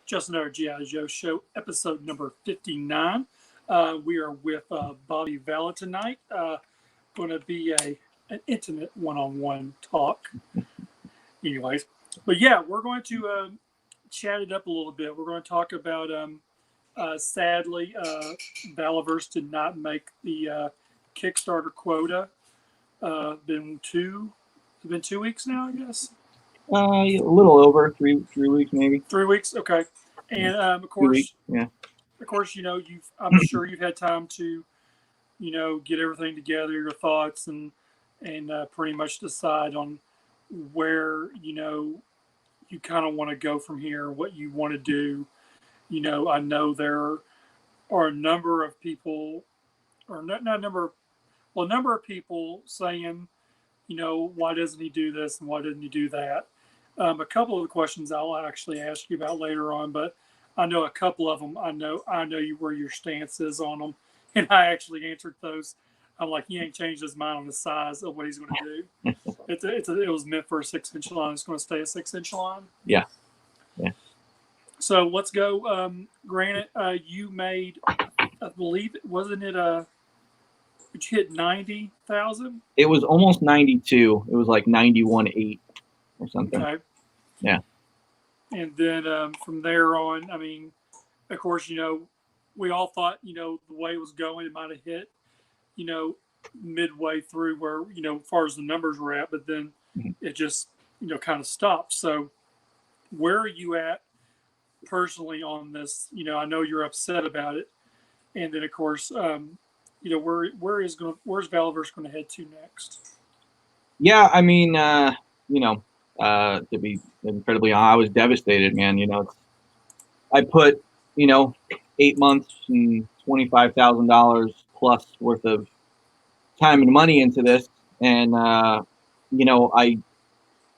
Just Another G.I. Joe Show, episode number 59. We are with Bobby Valla tonight. Going to be an intimate one-on-one talk. Anyways, but yeah, we're going to chat it up a little bit. We're going to talk about, sadly, Valaverse did not make the Kickstarter quota. Been 2 weeks now, I guess. A little over three weeks maybe. 3 weeks, okay. And of course, I'm sure you've had time to, get everything together, your thoughts, and pretty much decide on where you kind of want to go from here, what you want to do. I know there are a number of people, or not a number, well, a number of people saying, why doesn't he do this and why doesn't he do that? A couple of the questions I'll actually ask you about later on, but I know a couple of them. I know you where your stance is on them, and I actually answered those. I'm like, he ain't changed his mind on the size of what he's going to do. It was meant for a 6-inch line. It's going to stay a 6-inch line. Yeah. So let's go. Granted, you made, I believe, wasn't it did you hit 90,000? It was almost 92. It was like 91.8 or something. Okay. Yeah. And then from there on, I mean, of course, we all thought, the way it was going, it might have hit, midway through where, as far as the numbers were at, but then it just, kind of stopped. So where are you at personally on this? I know you're upset about it. And then, of course, where's Valaverse going to head to next? Yeah, I mean, to be incredibly honest, I was devastated, man. I put, 8 months and $25,000 plus worth of time and money into this, and I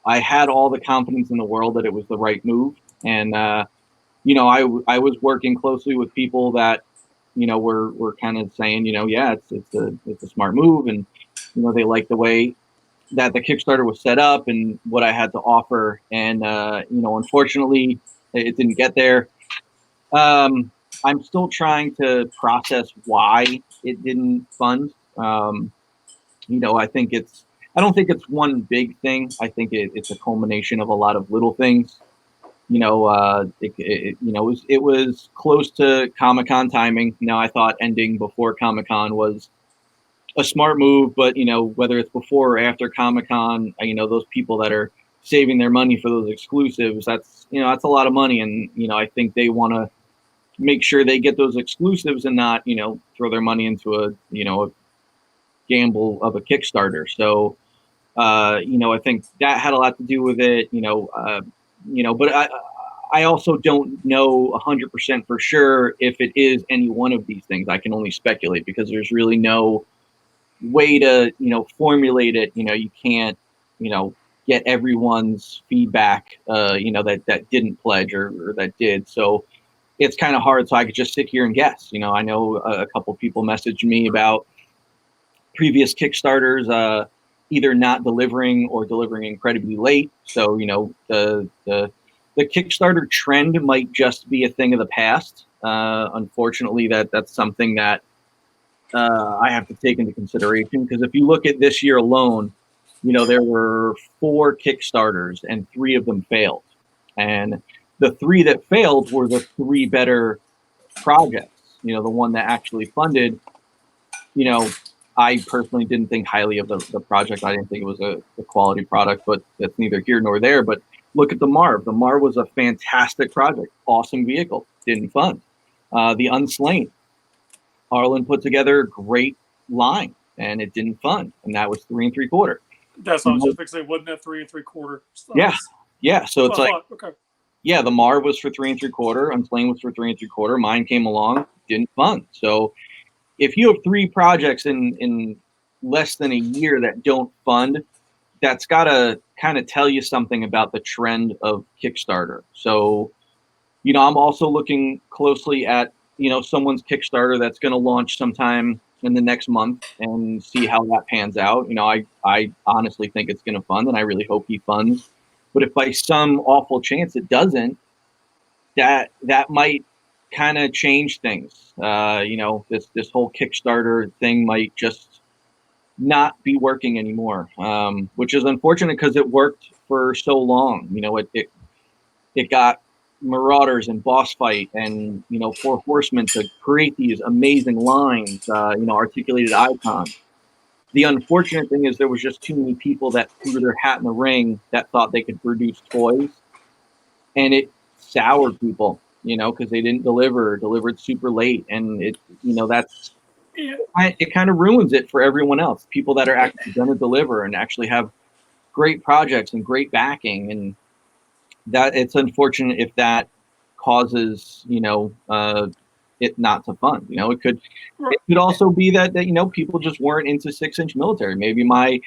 had all the confidence in the world that it was the right move, and I was working closely with people that were kind of saying, yeah, it's a smart move, and they like the way that the Kickstarter was set up and what I had to offer. And, unfortunately, it didn't get there. I'm still trying to process why it didn't fund. I don't think it's one big thing. I think it's a culmination of a lot of little things. It was close to Comic-Con timing. I thought ending before Comic-Con was a smart move, but whether it's before or after Comic-Con, those people that are saving their money for those exclusives, that's a lot of money, and I think they want to make sure they get those exclusives and not throw their money into a gamble of a Kickstarter. So I think that had a lot to do with it. But I also don't know 100% for sure if it is any one of these things. I can only speculate because there's really no way to formulate it. You can't get everyone's feedback that didn't pledge or that did. So it's kind of hard. So I could just sit here and guess. I know a couple people messaged me about previous Kickstarters either not delivering or delivering incredibly late. So the Kickstarter trend might just be a thing of the past. Unfortunately, that's something that I have to take into consideration, because if you look at this year alone, there were 4 Kickstarters and 3 of them failed. And the 3 that failed were the 3 better projects. The one that actually funded, I personally didn't think highly of the project. I didn't think it was a quality product, but that's neither here nor there. But look at the Marv. The Marv was a fantastic project, awesome vehicle, didn't fund. The Unslain, Arlen put together a great line, and it didn't fund, and that was 3 3/4. That's what I was just fixing. Wasn't that 3 3/4? Yeah. So it's okay. Yeah, the Marv was for 3 3/4. Unslain was for 3 3/4. Mine came along, didn't fund. So if you have 3 projects in less than a year that don't fund, that's got to kind of tell you something about the trend of Kickstarter. So, I'm also looking closely at, someone's Kickstarter that's going to launch sometime in the next month and see how that pans out. I honestly think it's going to fund, and I really hope he funds. But if by some awful chance it doesn't, that might kind of change things. This whole Kickstarter thing might just not be working anymore, which is unfortunate because it worked for so long. It got Marauders and Boss Fight and Four Horsemen to create these amazing lines, articulated icons. The unfortunate thing is there was just too many people that threw their hat in the ring that thought they could produce toys, and it soured people, because they didn't delivered super late, and that's it kind of ruins it for everyone else. People that are actually going to deliver and actually have great projects and great backing, and that it's unfortunate if that causes it not to fund. It could also be that people just weren't into 6-inch military. Maybe my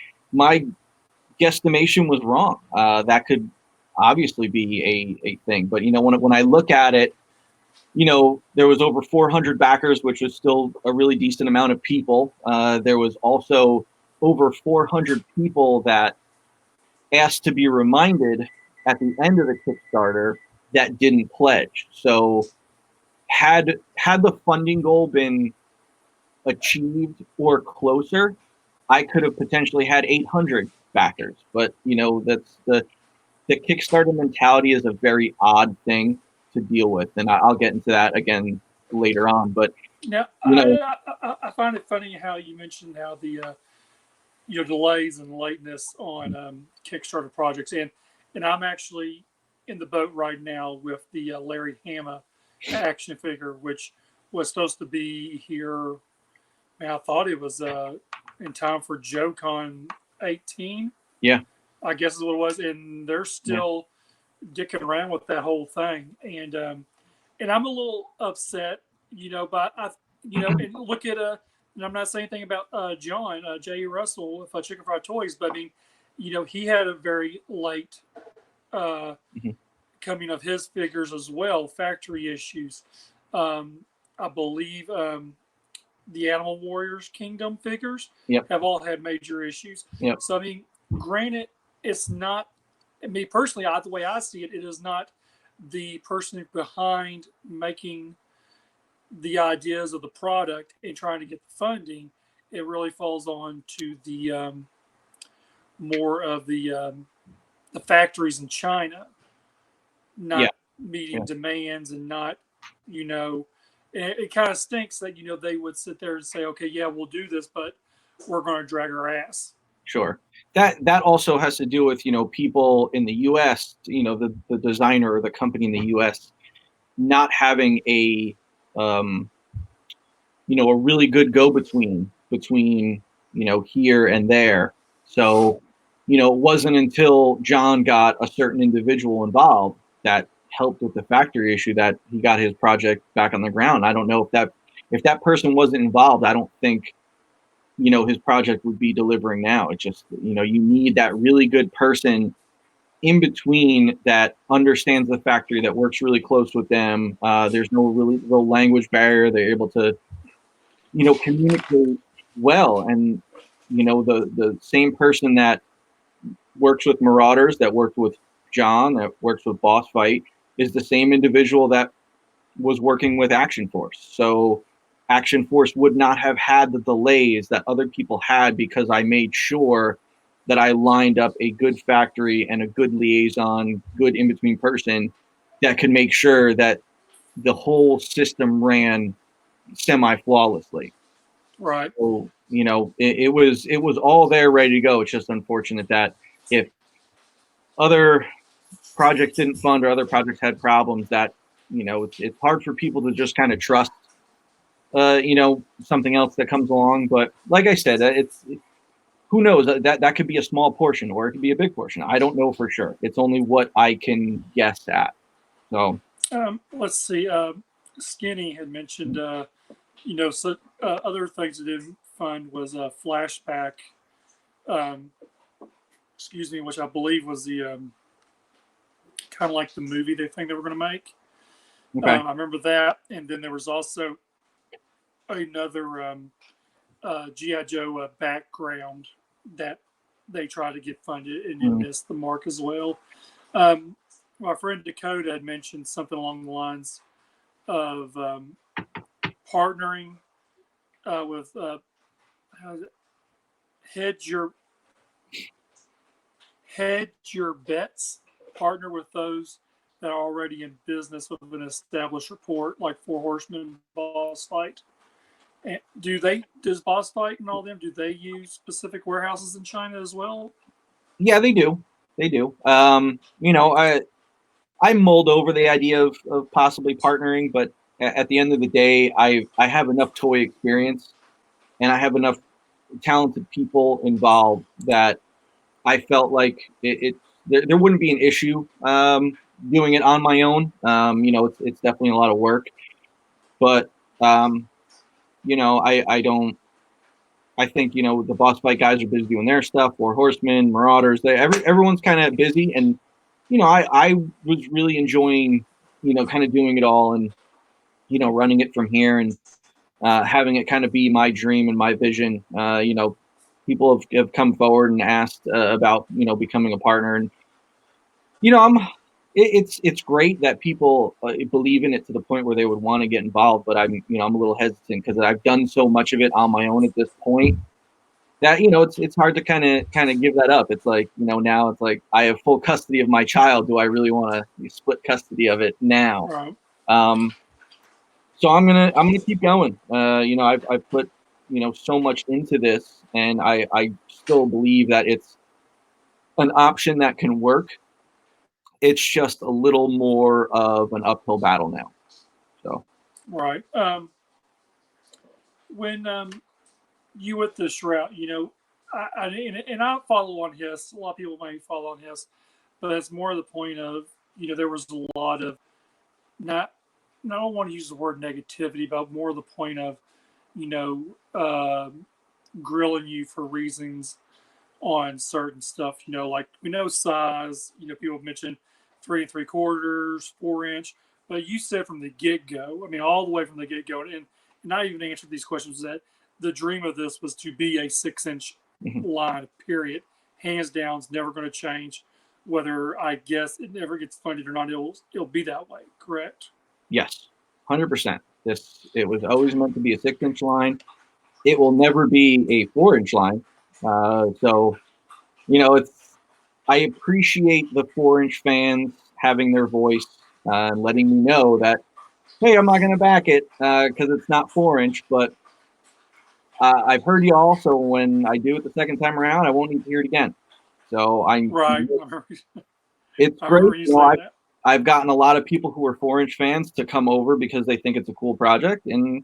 guesstimation was wrong. That could obviously be a thing. But when I look at it, there was over 400 backers, which was still a really decent amount of people. There was also over 400 people that asked to be reminded at the end of the Kickstarter that didn't pledge. So had the funding goal been achieved or closer, I could have potentially had 800 backers. But that's the Kickstarter mentality is a very odd thing to deal with, and I'll get into that again later on. But now, I find it funny how you mentioned how the delays and lateness on Kickstarter projects, and I'm actually in the boat right now with the Larry Hama action figure, which was supposed to be here. Man, I thought it was in time for JoeCon 18. Yeah, I guess is what it was, and they're still dicking around with that whole thing, and I'm a little upset, but and look at and I'm not saying anything about John J. Russell with Chicken Fried Toys, but I mean, he had a very late coming of his figures as well, factory issues. I believe the Animal Warriors Kingdom figures have all had major issues. Yep. So I mean, granted, it's not me personally. The way I see it, it is not the person behind making the ideas of the product and trying to get the funding. It really falls on to the more of the factories in China not meeting demands and not, it kind of stinks that they would sit there and say, okay, yeah, we'll do this, but we're going to drag our ass. Sure. That also has to do with people in the U.S. The designer or the company in the U.S. not having a really good go-between between here and there. So it wasn't until John got a certain individual involved that helped with the factory issue that he got his project back on the ground. I don't know if that person wasn't involved, I don't think his project would be delivering now. It's just you need that really good person in between that understands the factory, that works really close with them. There's no language barrier. They're able to communicate well, and the same person that works with Marauders, that worked with John, that works with Boss Fight, is the same individual that was working with Action Force. So Action Force would not have had the delays that other people had because I made sure that I lined up a good factory and a good liaison, good in-between person that could make sure that the whole system ran semi-flawlessly. Right. So, it was all there ready to go. It's just unfortunate that if other projects didn't fund or other projects had problems, that it's hard for people to just kind of trust something else that comes along. But like I said, who knows, that could be a small portion or it could be a big portion. I don't know for sure. It's only what I can guess at. So let's see. Skinny had mentioned so other things that didn't fund was a flashback. Excuse me, which I believe was the kind of like the movie they think they were going to make. Okay. I remember that, and then there was also another GI Joe background that they tried to get funded and it missed the mark as well. my friend Dakota had mentioned something along the lines of partnering with how is it? hedge your hedge your bets. Partner with those that are already in business with an established report, like Four Horsemen, Boss Fight. And does Boss Fight and all them, do they use specific warehouses in China as well? Yeah, they do. They do. I mulled over the idea of possibly partnering, but at the end of the day, I have enough toy experience and I have enough talented people involved that I felt like there wouldn't be an issue doing it on my own. It's definitely a lot of work, but I don't. I think the boss fight guys are busy doing their stuff. Four Horsemen, Marauders, everyone's kind of busy, and I was really enjoying kind of doing it all and running it from here and having it kind of be my dream and my vision. People have come forward and asked about becoming a partner, and I'm it's great that people believe in it to the point where they would want to get involved, but I'm a little hesitant because I've done so much of it on my own at this point that it's hard to kind of give that up. It's like now it's like I have full custody of my child. Do I really want to split custody of it now? Right. So I'm gonna keep going. I've put so much into this, and I still believe that it's an option that can work. It's just a little more of an uphill battle now. So Right. When you with this route, and I follow on his. A lot of people may follow on his, but it's more the point of there was a lot of not. I don't want to use the word negativity, but more the point of you know grilling you for reasons on certain stuff. Like we know size. People mention 3 3/4, 4 inch, but you said from the get go. I mean, all the way from the get go, and not even answered these questions. That the dream of this was to be a 6 inch line. Period. Hands down, it's never going to change. Whether I guess it never gets funded or not, it'll be that way. Correct? yes, 100%. It was always meant to be a 6 inch line. It will never be a 4 inch line. So I appreciate the 4 inch fans having their voice and letting me know that, hey, I'm not going to back it because it's not 4 inch, but I've heard you all, so when I do it the second time around, I won't need to hear it again. So Right. it's I great. remember you saying that. I've gotten a lot of people who are 4 inch fans to come over because they think it's a cool project. And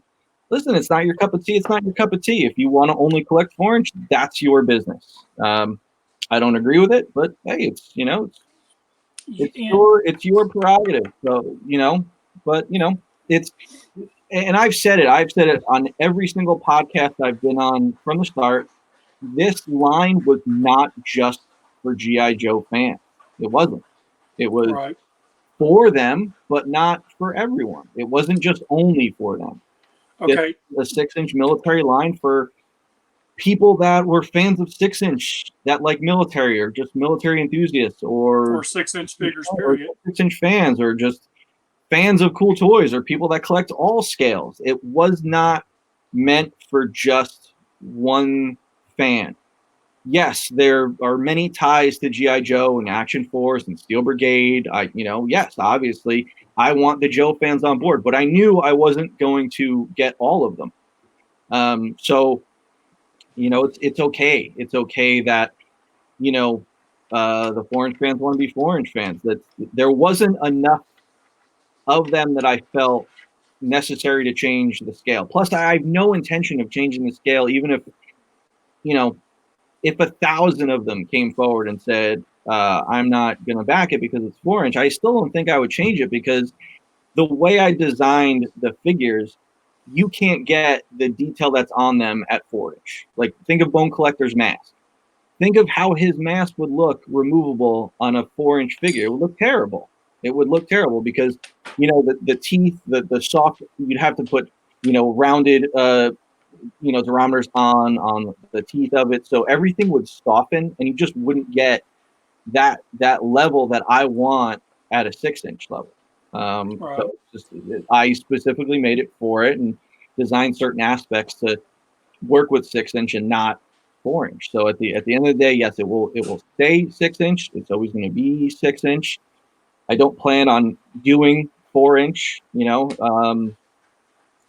listen, it's not your cup of tea. It's not your cup of tea. If you want to only collect 4 inch, that's your business. I don't agree with it, but hey, it's it's your prerogative. So but it's and I've said it. I've said it on every single podcast I've been on from the start. This line was not just for GI Joe fans. It wasn't. It was right. for them, but not for everyone. It wasn't just only for them. Okay. It's a 6 inch military line for people that were fans of 6 inch, that like military or just military enthusiasts or 6 inch figures. or Period. 6 inch fans or just fans of cool toys or people that collect all scales. It was not meant for just one fan. Yes, there are many ties to GI Joe and Action Force and Steel Brigade. Yes, obviously, I want the Joe fans on board, but I knew I wasn't going to get all of them. So it's okay. It's okay that the 4 inch fans want to be 4 inch fans. That there wasn't enough of them that I felt necessary to change the scale. Plus, I have no intention of changing the scale, even if if 1,000 of them came forward and said, I'm not going to back it because it's 4 inch, I still don't think I would change it because the way I designed the figures, you can't get the detail that's on them at 4 inch. Like, think of Bone Collector's mask. Think of how his mask would look removable on a 4 inch figure. It would look terrible. It would look terrible because, the teeth, the soft, you'd have to put, rounded, durometers on the teeth of it, so everything would soften, and you just wouldn't get that level that I want at a 6-inch level. Right. So I specifically made it for it and designed certain aspects to work with 6-inch and not 4-inch. So at the end of the day, yes, it will stay 6-inch. It's always going to be 6-inch. I don't plan on doing 4-inch, and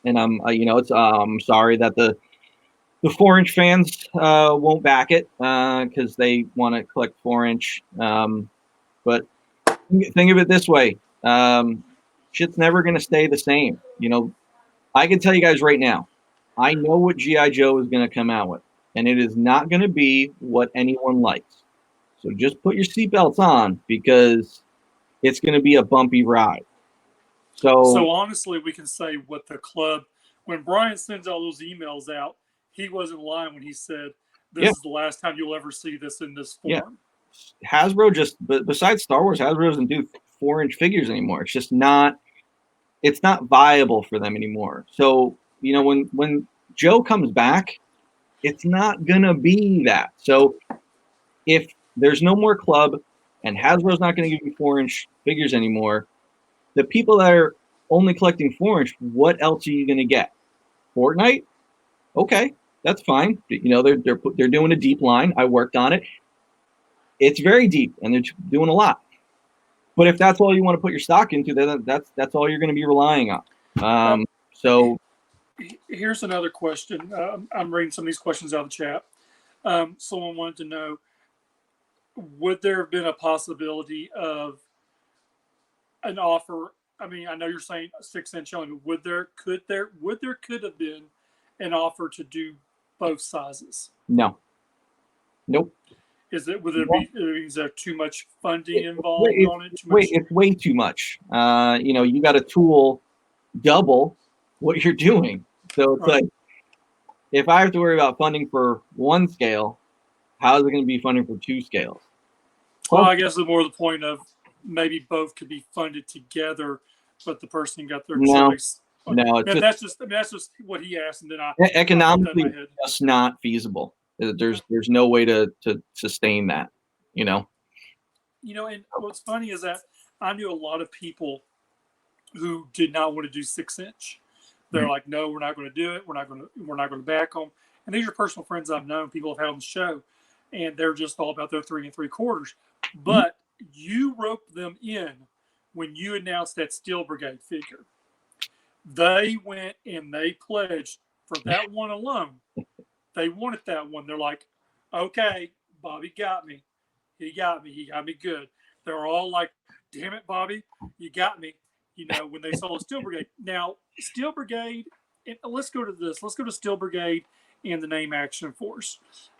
I'm sorry that the 4-inch fans won't back it because they want to collect 4-inch. But think of it this way: shit's never going to stay the same. I can tell you guys right now, I know what GI Joe is going to come out with, and it is not going to be what anyone likes. So just put your seatbelts on because it's going to be a bumpy ride. So honestly, we can say what the club, when Brian sends all those emails out, he wasn't lying when he said, this is the last time you'll ever see this in this form. Yeah. Hasbro besides Star Wars, Hasbro doesn't do 4-inch figures anymore. It's just not, it's not viable for them anymore. So, when Joe comes back, it's not going to be that. So if there's no more club and Hasbro's not going to give you 4-inch figures anymore, the people that are only collecting 4-inch, what else are you going to get? Fortnite? Okay, that's fine. They're doing a deep line. I worked on it. It's very deep, and they're doing a lot. But if that's all you want to put your stock into, then that's all you're going to be relying on. So here's another question. I'm reading some of these questions out of the chat. Someone wanted to know, would there have been a possibility of an offer? I mean, I know you're saying 6-inch only, but could have been an offer to do both sizes? No. Nope. Is there too much funding involved on it? It's way too much. You got a tool double what you're doing. So it's like, if I have to worry about funding for one scale, how is it going to be funding for 2 scales? Well, I guess the more the point of maybe both could be funded together, but the person got their choice. No, that's just what he asked, and then economically just not feasible. There's no way to sustain that. And what's funny is that I knew a lot of people who did not want to do 6-inch. They're like, no, we're not going to do it. We're not going to back them. And these are personal friends I've known, people have had on the show, and they're just all about their 3 3/4. But you roped them in when you announced that Steel Brigade figure. They went and they pledged for that one alone. They wanted that one. They're like, okay, Bobby got me. He got me. He got me good. They're all like, damn it, Bobby, you got me. When they saw the Steel Brigade. Now, Steel Brigade, let's go to this. Let's go to Steel Brigade and the name Action Force.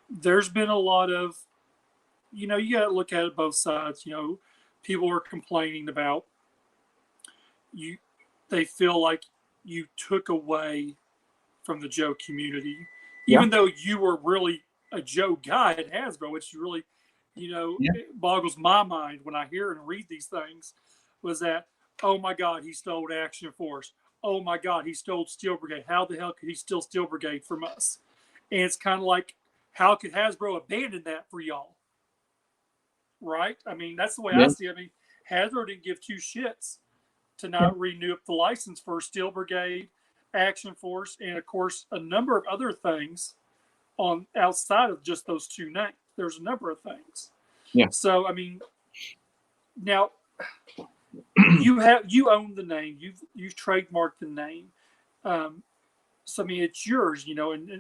There's been a lot of, you got to look at it both sides. People are complaining about they feel like you took away from the Joe community, even though you were really a Joe guy at Hasbro, which really, it boggles my mind when I hear and read these things, was that, oh my God, he stole Action Force. Oh my God, he stole Steel Brigade. How the hell could he steal Steel Brigade from us? And it's kind of like, how could Hasbro abandon that for y'all? Right? I mean, that's the way I see it. I mean, Hasbro didn't give 2 shits to not renew up the license for Steel Brigade, Action Force, and of course a number of other things on outside of just those 2 names. There's a number of things. Yeah. So I mean, now you own the name. You've trademarked the name. So I mean, it's yours. And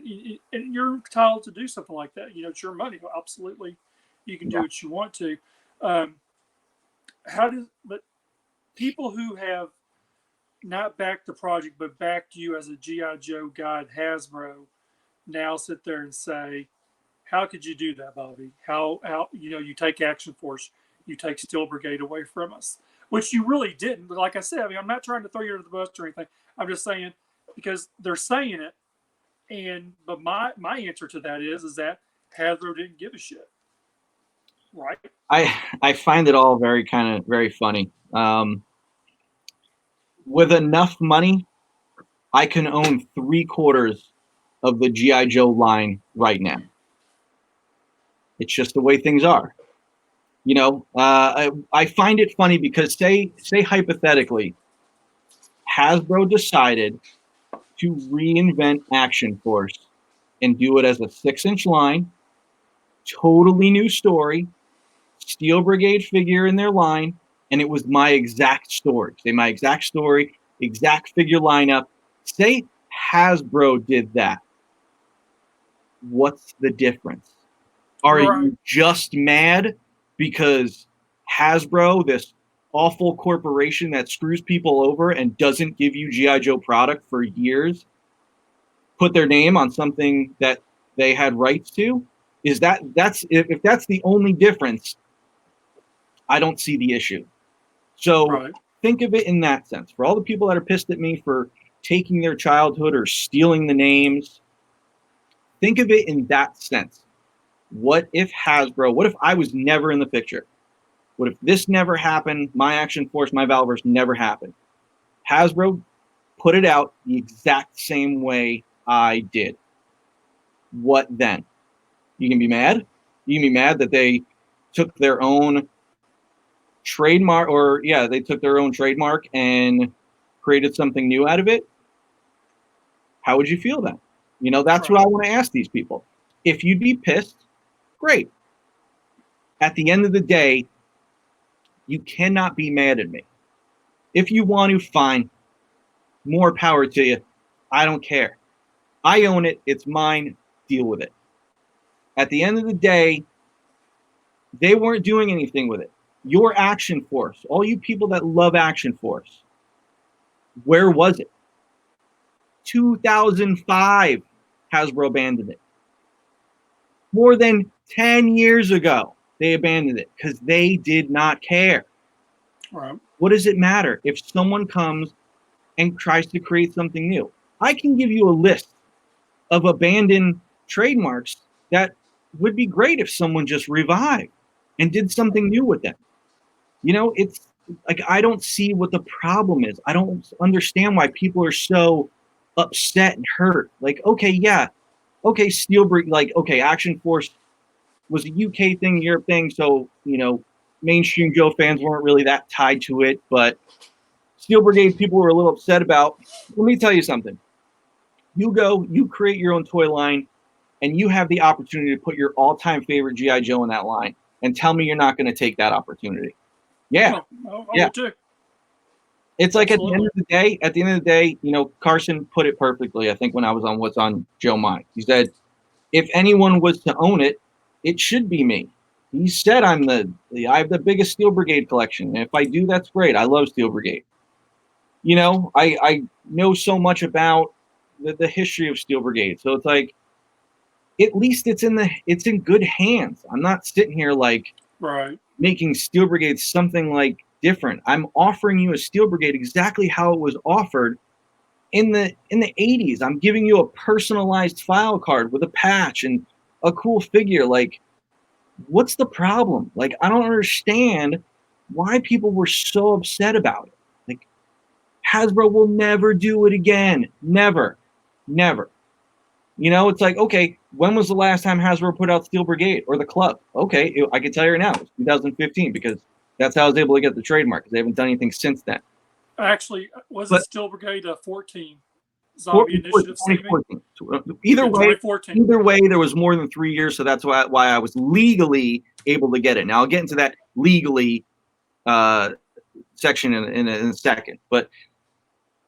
you're entitled to do something like that. It's your money. Absolutely, you can do what you want to. But people who have not backed the project but backed you as a GI Joe guy at Hasbro now sit there and say, how could you do that, Bobby? How you take Action Force, you take Steel Brigade away from us, which you really didn't. But like I said, I mean, I'm not trying to throw you under the bus or anything. I'm just saying, because they're saying it, but my answer to that is that Hasbro didn't give a shit. Right. I find it all very funny. With enough money, I can own 3/4 of the GI Joe line right now. It's just the way things are. You know, I find it funny because say hypothetically, Hasbro decided to reinvent Action Force and do it as a 6-inch line, totally new story, Steel Brigade figure in their line, and it was my exact story. Say my exact story, exact figure lineup. Say Hasbro did that. What's the difference? Are you just mad because Hasbro, this awful corporation that screws people over and doesn't give you G.I. Joe product for years, put their name on something that they had rights to? Is that's if that's the only difference, I don't see the issue. So think of it in that sense. For all the people that are pissed at me for taking their childhood or stealing the names, think of it in that sense. What if Hasbro, what if I was never in the picture? What if this never happened? My Action Force, my Valaverse never happened. Hasbro put it out the exact same way I did. What then? You can be mad? You can be mad that they took their own trademark, or yeah, they took their own trademark and created something new out of it? How would you feel then? You know, that's what I want to ask these people. If you'd be pissed, great. At the end of the day, you cannot be mad at me. If you want to, fine. More power to you. I don't care. I own it. It's mine. Deal with it. At the end of the day, they weren't doing anything with it. Your Action Force, all you people that love Action Force, where was it? 2005, Hasbro abandoned it. More than 10 years ago, they abandoned it because they did not care. Right. What does it matter if someone comes and tries to create something new? I can give you a list of abandoned trademarks that would be great if someone just revived and did something new with them. You know, it's like, I don't see what the problem is. I don't understand why people are so upset and hurt. Like, okay, yeah, okay, Steelberg, like, okay, Action Force was a UK thing, Europe thing, so, you know, mainstream Joe fans weren't really that tied to it, but Steel Brigade people were a little upset about. Let me tell you something. You go, you create your own toy line, and you have the opportunity to put your all-time favorite G.I. Joe in that line, and tell me you're not going to take that opportunity. Yeah. I would too. It's like Absolutely. At the end of the day, you know, Carson put it perfectly, I think, when I was on What's on Joe Mind. He said, if anyone was to own it, it should be me. He said I have the biggest Steel Brigade collection. And if I do, that's great. I love Steel Brigade. You know, I know so much about the history of Steel Brigade. So it's like, at least it's in good hands. I'm not sitting here like making Steel Brigade something like different. I'm offering you a Steel Brigade exactly how it was offered in the 80s. I'm giving you a personalized file card with a patch and a cool figure. Like, what's the problem? Like, I don't understand why people were so upset about it. Like, Hasbro will never do it again. Never. You know, it's like, okay, when was the last time Hasbro put out Steel Brigade or the club? Okay, I can tell you right now, it was 2015, because that's how I was able to get the trademark, because they haven't done anything since then. Actually, was it Steel Brigade 14? Zombie Initiative 2014. Either way, there was more than 3 years, so that's why I was legally able to get it. Now I'll get into that legally section in a second, but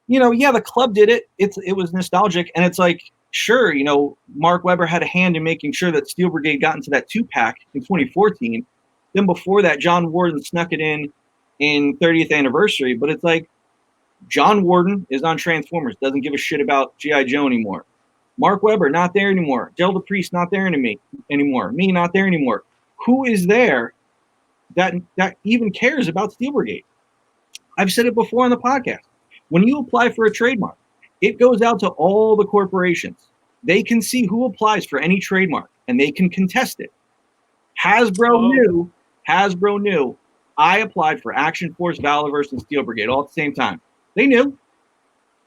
you know, yeah, the club did it. It was nostalgic, and it's like, sure, you know, Mark Webber had a hand in making sure that Steel Brigade got into that 2-pack in 2014. Then before that, John Warden snuck it in 30th anniversary. But it's like, John Warden is on Transformers, doesn't give a shit about G.I. Joe anymore. Mark Webber, not there anymore. Del DePriest, not there anymore. Me, not there anymore. Who is there that even cares about Steel Brigade? I've said it before on the podcast. When you apply for a trademark, it goes out to all the corporations. They can see who applies for any trademark, and they can contest it. Hasbro knew I applied for Action Force, Valaverse, and Steel Brigade all at the same time. They knew.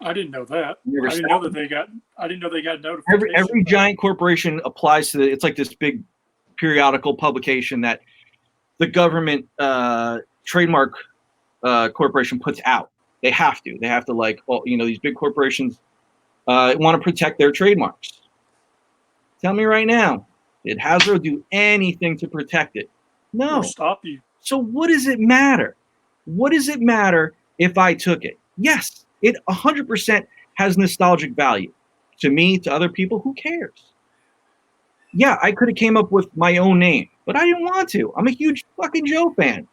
I didn't know that. I didn't know they got notification. Every giant corporation applies to it's like this big periodical publication that the government trademark corporation puts out. They have to. They have to, like, these big corporations want to protect their trademarks. Tell me right now, did Hasbro do anything to protect it? No. Or stop you. So what does it matter? What does it matter if I took it? Yes, it 100% has nostalgic value. To me, to other people, who cares? Yeah, I could have came up with my own name, but I didn't want to. I'm a huge fucking Joe fan.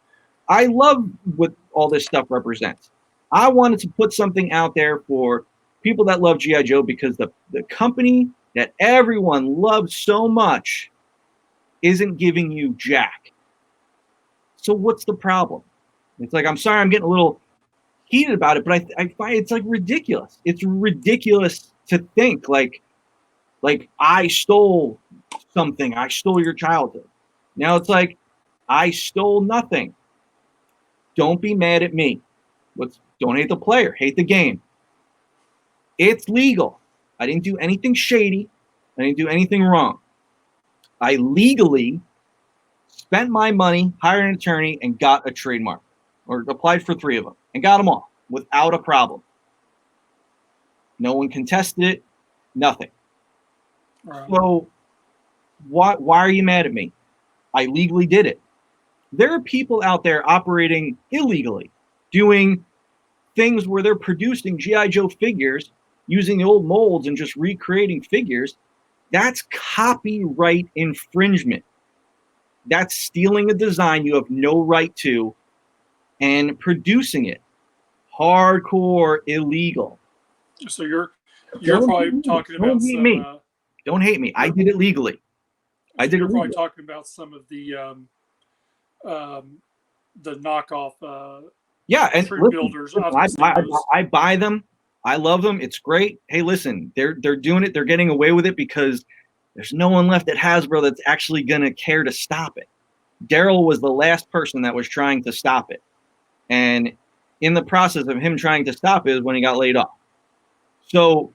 I love what all this stuff represents. I wanted to put something out there for people that love G.I. Joe, because the company that everyone loves so much isn't giving you jack. So what's the problem? It's like, I'm sorry, I'm getting a little heated about it, but I find it's like ridiculous. It's ridiculous to think like I stole something. I stole your childhood. Now it's like, I stole nothing. Don't be mad at me. Don't hate the player, hate the game. It's legal. I didn't do anything shady. I didn't do anything wrong. I legally spent my money, hired an attorney, and got a trademark, or applied for 3 of them, and got them all without a problem. No one contested it, nothing. Right. So why are you mad at me? I legally did it. There are people out there operating illegally, doing things where they're producing G.I. Joe figures using the old molds and just recreating figures. That's copyright infringement. That's stealing a design you have no right to and producing it. Hardcore illegal. So you're probably talking about some. Don't hate me. I did it legally. I did it. You're probably talking about some of the knockoff. Yeah, and listen, builders. I buy them. I love them. It's great. Hey, listen, they're doing it. They're getting away with it because there's no one left at Hasbro that's actually gonna care to stop it. Daryl was the last person that was trying to stop it, and in the process of him trying to stop it is when he got laid off. So,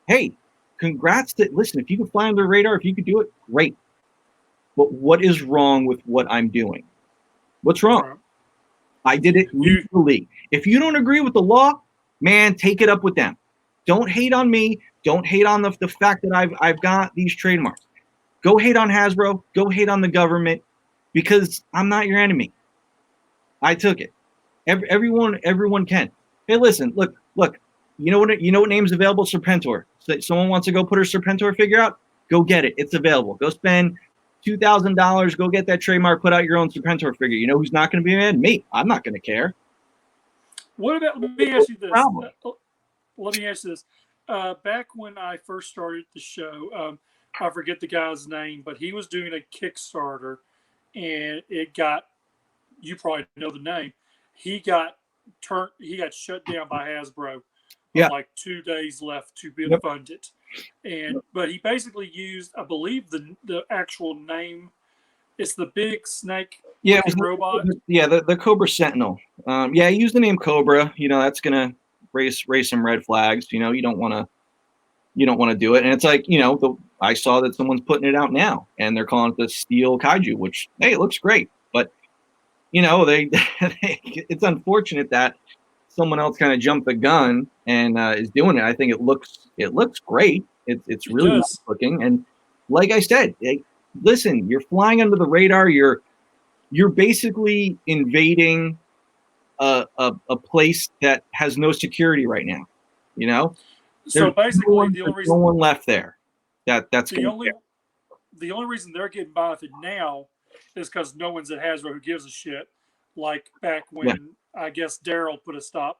hey, congrats to, listen, if you can fly under the radar, if you could do it, great. But what is wrong with what I'm doing? What's wrong? I did it legally. If you don't agree with the law, man, take it up with them. Don't hate on me. Don't hate on the fact that I've got these trademarks. Go hate on Hasbro. Go hate on the government, because I'm not your enemy. I took it. Everyone can. Hey, listen, look. You know what name's available? Serpentor. So someone wants to go put her Serpentor figure out, go get it. It's available. Go spend $2,000. Go get that trademark. Put out your own Serpentor figure. You know who's not going to be mad? Me. I'm not going to care. What about? Let me ask you this. Let me ask you this. Back when I first started the show, I forget the guy's name, but he was doing a Kickstarter, and it got. You probably know the name. He got shut down by Hasbro. Yeah. Like 2 days left to be funded, but he basically used, I believe, the actual name. It's the big snake robot. The Cobra Sentinel. He used the name Cobra. That's gonna raise some red flags. You don't want to do it. And it's like, I saw that someone's putting it out now, and they're calling it the Steel Kaiju, which, hey, it looks great, but it's unfortunate that someone else kind of jumped the gun and is doing it. I think it looks great. It's really nice looking. And like I said, listen, you're flying under the radar. You're basically invading a place that has no security right now. So basically, the only reason no one left there. That's the only reason they're getting by with it now is because no one's at Hasbro who gives a shit. Like back when I guess Daryl put a stop,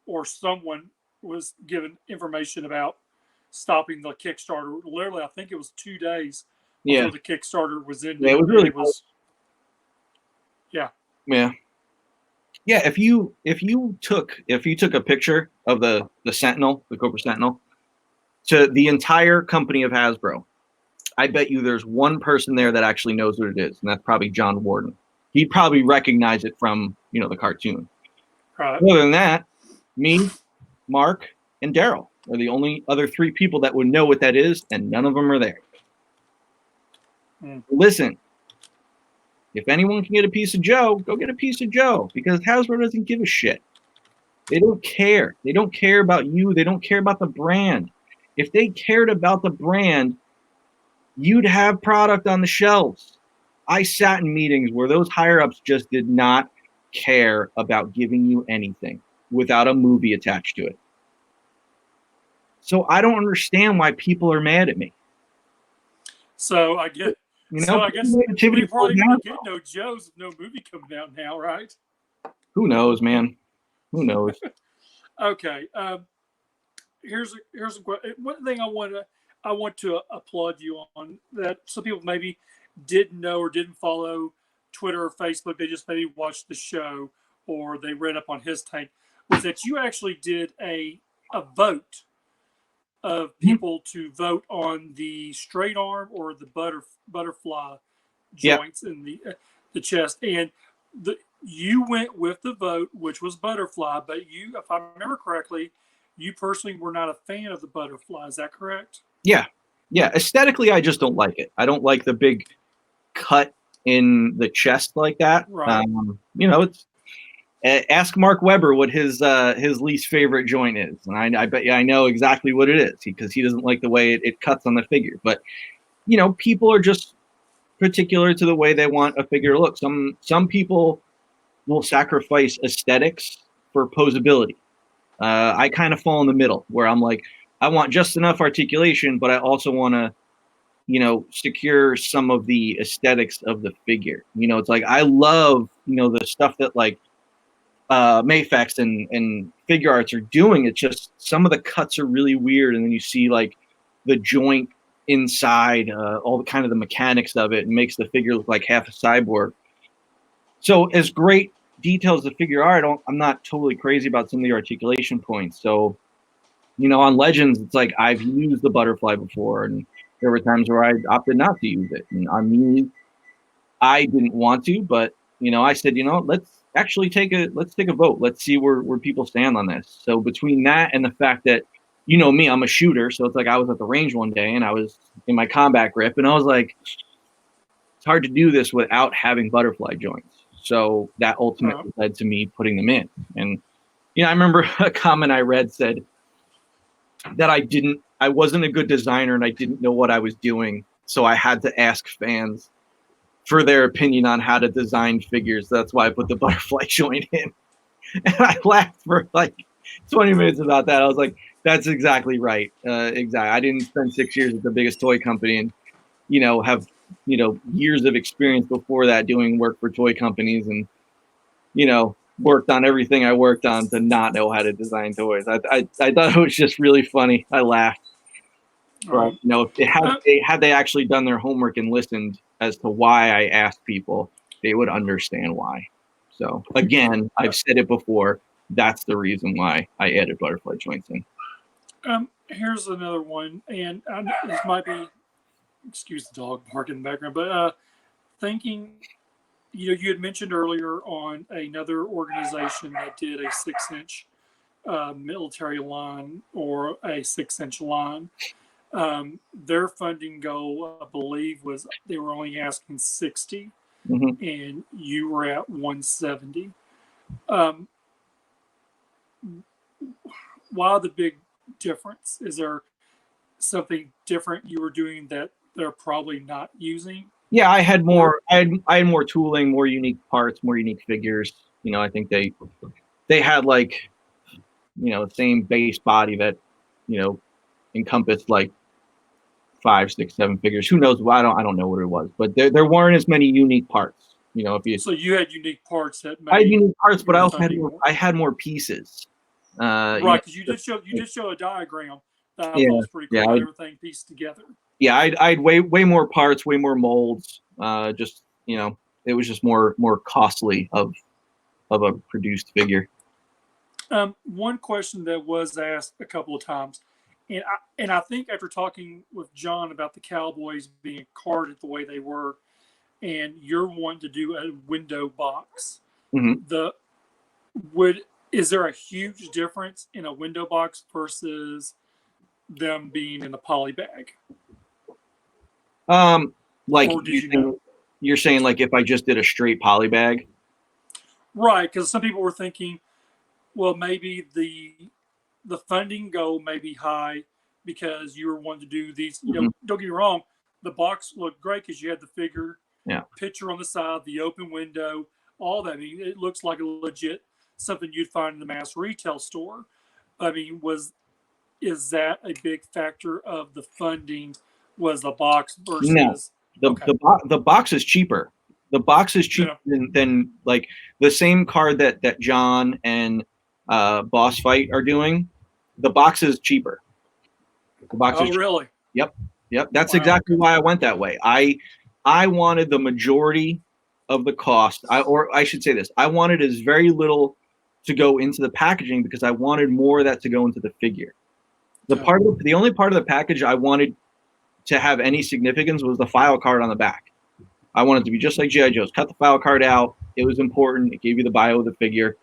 or someone was given information about stopping the Kickstarter. Literally, I think it was 2 days before the Kickstarter was ended. Yeah, it was really close. Yeah. If you took a picture of the Sentinel, the Cobra Sentinel, to the entire company of Hasbro, I bet you there's one person there that actually knows what it is, and that's probably John Warden. He'd probably recognize it from the cartoon. Right. Other than that, me, Mark, and Daryl are the only other 3 people that would know what that is, and none of them are there. Listen, If anyone can get a piece of Joe, go get a piece of Joe, because Hasbro doesn't give a shit. They don't care. They don't care about you. They don't care about the brand. If they cared about the brand, you'd have product on the shelves. I sat in meetings where those higher-ups just did not care about giving you anything without a movie attached to it. So I don't understand why people are mad at me. So I guess, I guess we probably won't get no Joes with no movie coming out now, right? Who knows, man? Who knows? Okay. Here's one thing I want to applaud you on, that some people maybe didn't know or didn't follow Twitter or Facebook. They just maybe watched the show or they read up on his tank. Was that you actually did a vote of people to vote on the straight arm or the butterfly joints in the chest, and you went with the vote, which was butterfly. But you, if I remember correctly, you personally were not a fan of the butterfly. Is that correct? Yeah. Aesthetically, I just don't like it. I don't like the big cut in the chest like that. Right. It's ask Mark Webber what his least favorite joint is, and I bet you I know exactly what it is, because he doesn't like the way it cuts on the figure. But people are just particular to the way they want a figure to look. Some people will sacrifice aesthetics for posability. I kind of fall in the middle, where I'm like, I want just enough articulation, but I also want to, secure some of the aesthetics of the figure. It's like, I love, the stuff that like Mayfex and Figure Arts are doing. It's just some of the cuts are really weird, and then you see like the joint inside, all the kind of the mechanics of it, and makes the figure look like half a cyborg. So as great details the figure are, I'm not totally crazy about some of the articulation points. So, on Legends, it's like I've used the butterfly before, and there were times where I opted not to use it. And I mean, I didn't want to, but I said, let's actually take a vote. Let's see where people stand on this. So between that and the fact that, me, I'm a shooter, so it's like I was at the range one day and I was in my combat grip, and I was like, it's hard to do this without having butterfly joints. So that ultimately led to me putting them in. And I remember a comment I read said that I wasn't a good designer and I didn't know what I was doing, so I had to ask fans for their opinion on how to design figures. That's why I put the butterfly joint in. And I laughed for like 20 minutes about that. I was like, that's exactly right. Exactly. I didn't spend 6 years at the biggest toy company and, have, years of experience before that doing work for toy companies, and, worked on everything I worked on to not know how to design toys. I thought it was just really funny. I laughed. But, had they actually done their homework and listened as to why I asked people, they would understand why. So again, I've said it before. That's the reason why I added butterfly joints in. Here's another one, and this might be, excuse the dog barking in the background, but thinking, you had mentioned earlier on another organization that did a 6-inch military line or a 6-inch line. Their funding goal, I believe, was they were only asking 60, and you were at 170. Why the big difference? Is there something different you were doing that they're probably not using? Yeah, I had more. I had more tooling, more unique parts, more unique figures. I think they had like, the same base body that, encompassed like 5, 6, 7 figures. Who knows? I don't know what it was, but there weren't as many unique parts. So you had unique parts that I had unique parts, but I also had more pieces. Right, because you did show a diagram that I thought was pretty cool. Everything pieced together. Yeah, I'd way more parts, way more molds. Just it was just more costly of a produced figure. One question that was asked a couple of times, and I think after talking with John about the Cowboys being carded the way they were, and you're wanting to do a window box, is there a huge difference in a window box versus them being in a poly bag? Like You're saying like if I just did a straight poly bag? Right, because some people were thinking, well, maybe the funding goal may be high because you were wanting to do these. You know, don't get me wrong, the box looked great because you had the figure, picture on the side, the open window, all that. I mean, it looks like a legit something you'd find in the mass retail store. I mean, is that a big factor of the funding? Was the box versus no, the box is cheaper. The box is cheaper than like the same card that John and Boss Fight are doing. The box is cheaper. The box is cheaper. Really? Yep. That's exactly why I went that way. I wanted the majority of the cost. Or I should say this. I wanted as very little to go into the packaging because I wanted more of that to go into the figure. The only part of the package I wanted to have any significance was the file card on the back. I wanted to be just like G.I. Joe's. Cut the file card out. It was important. It gave you the bio of the figure.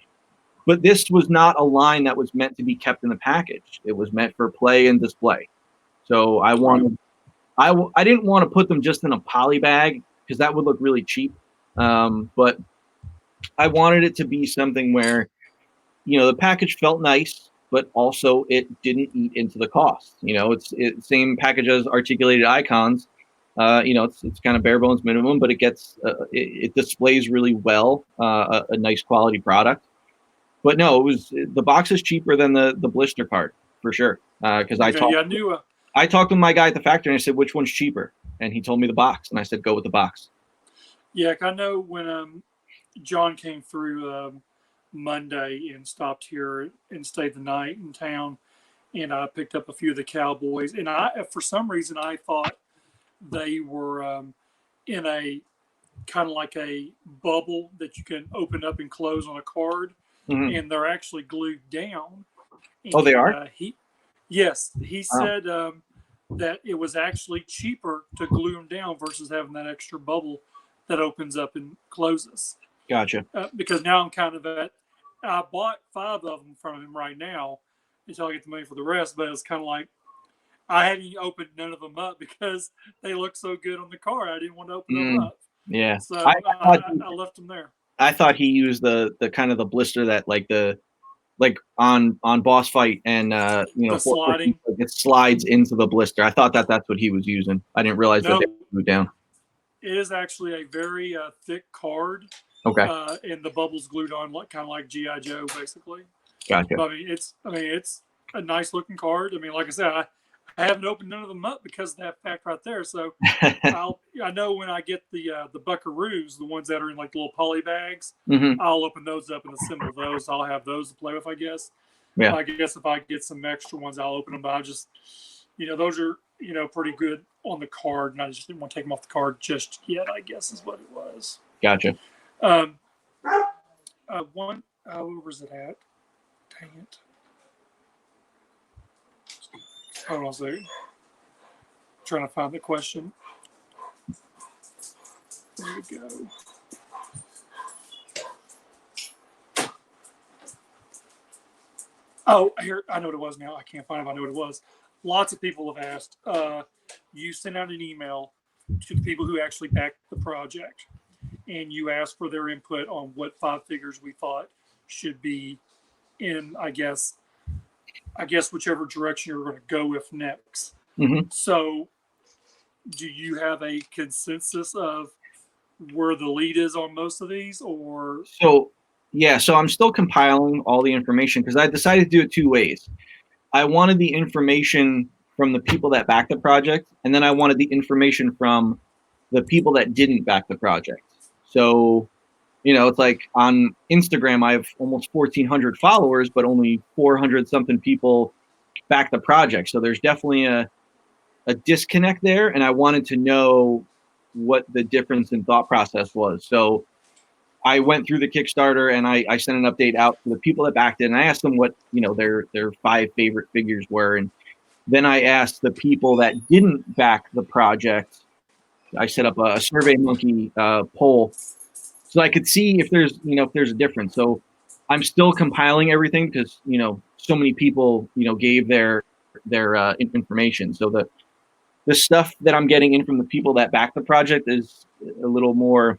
But this was not a line that was meant to be kept in the package. It was meant for play and display. So I wanted, I didn't want to put them just in a poly bag because that would look really cheap. But I wanted it to be something where, you know, the package felt nice, but also it didn't eat into the cost. You know, it's same package as articulated icons. You know, it's kind of bare bones minimum, but it gets it displays really well a nice quality product. But no, the box is cheaper than the blister card for sure. Because I talked to my guy at the factory and I said, which one's cheaper? And he told me the box, and I said, go with the box. Yeah, I know when John came through Monday and stopped here and stayed the night in town, and I picked up a few of the Cowboys, and for some reason I thought they were in a kind of like a bubble that you can open up and close on a card, and they're actually glued down. And, they are? He said that it was actually cheaper to glue them down versus having that extra bubble that opens up and closes. Gotcha. Because now I'm kind of I bought 5 of them from him right now until I get the money for the rest, but it's kind of like I hadn't opened none of them up because they look so good on the card. I didn't want to open them up. Yeah. So I left them there. I thought he used the kind of the blister that like on Boss Fight and you know, sliding. It slides into the blister. I thought that's what he was using. I didn't realize that they moved down. It is actually a very thick card. Okay. And the bubbles glued on, kind of like G.I. Joe, basically. Gotcha. But, I mean, it's a nice looking card. I mean, like I said, I haven't opened none of them up because of that fact right there. So I know when I get the Buckaroos, the ones that are in like little poly bags, I'll open those up and assemble those. I'll have those to play with, I guess. Yeah. I guess if I get some extra ones, I'll open them. But I just, you know, those are, you know, pretty good on the card, and I just didn't want to take them off the card just yet, I guess is what it was. Gotcha. Where was it at? Dang it. Hold on a second. Trying to find the question. There we go. Oh, here, I know what it was now. I can't find it. I know what it was. Lots of people have asked. You sent out an email to the people who actually backed the project, and you asked for their input on what 5 figures we thought should be in, I guess whichever direction you're going to go with next. So do you have a consensus of where the lead is on most of these, or? So I'm still compiling all the information because I decided to do it 2 ways. I wanted the information from the people that backed the project, and then I wanted the information from the people that didn't back the project. So, you know, it's like on Instagram, I have almost 1,400 followers, but only 400 something people back the project. So there's definitely a disconnect there. And I wanted to know what the difference in thought process was. So I went through the Kickstarter and I sent an update out to the people that backed it. And I asked them what, you know, their 5 favorite figures were. And then I asked the people that didn't back the project. I set up a Survey Monkey poll so I could see if there's a difference. So I'm still compiling everything because, you know, so many people, you know, gave their information. So the stuff that I'm getting in from the people that back the project is a little more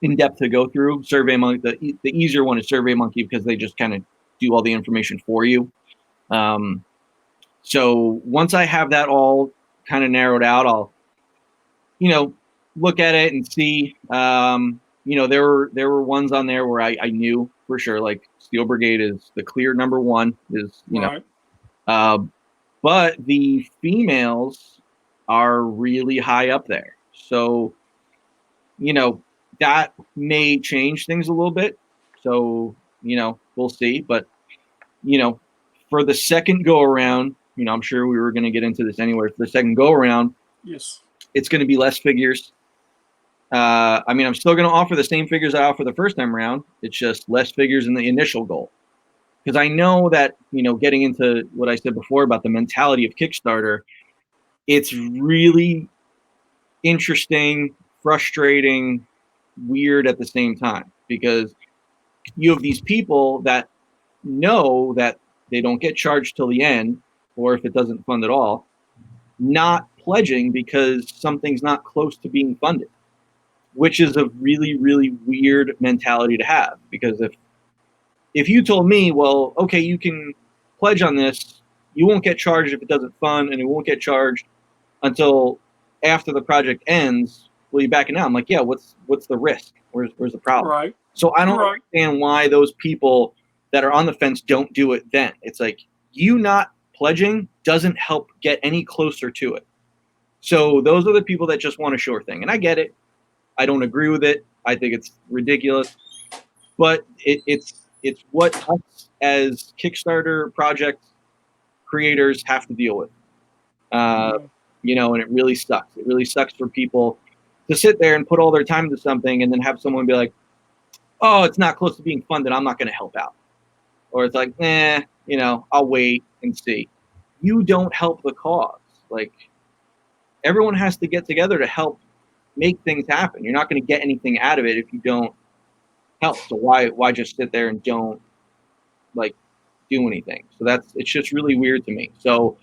in depth to go through. SurveyMonkey, the easier one is SurveyMonkey because they just kind of do all the information for you. So once I have that all kind of narrowed out, I'll, look at it and see. There were ones on there where I knew for sure, like Steel Brigade is the clear number one. Is right. but the females are really high up there. So, that may change things a little bit. So, we'll see. But, for the second go around, I'm sure we were going to get into this anyway. For the second go around, yes, it's going to be less figures. I'm still going to offer the same figures I offered the first time around. It's just less figures in the initial goal. Because I know that, getting into what I said before about the mentality of Kickstarter, it's really interesting, frustrating, weird at the same time. Because you have these people that know that they don't get charged till the end, or if it doesn't fund at all, not pledging because something's not close to being funded, which is a really, really weird mentality to have. Because if you told me, well, okay, you can pledge on this, you won't get charged if it doesn't fund, and it won't get charged until after the project ends, will you back it out? I'm like, yeah, what's the risk? Where's the problem? right. So I don't understand why those people that are on the fence don't do it then. It's like, you not pledging doesn't help get any closer to it. So those are the people that just want a sure thing. And I get it. I don't agree with it. I think it's ridiculous. But it's what us as Kickstarter project creators have to deal with. And it really sucks. It really sucks for people to sit there and put all their time into something and then have someone be like, oh, it's not close to being funded, I'm not going to help out. Or it's like, I'll wait and see. You don't help the cause. Like, everyone has to get together to help make things happen. You're not going to get anything out of it if you don't help. So why just sit there and don't do anything? So it's just really weird to me. So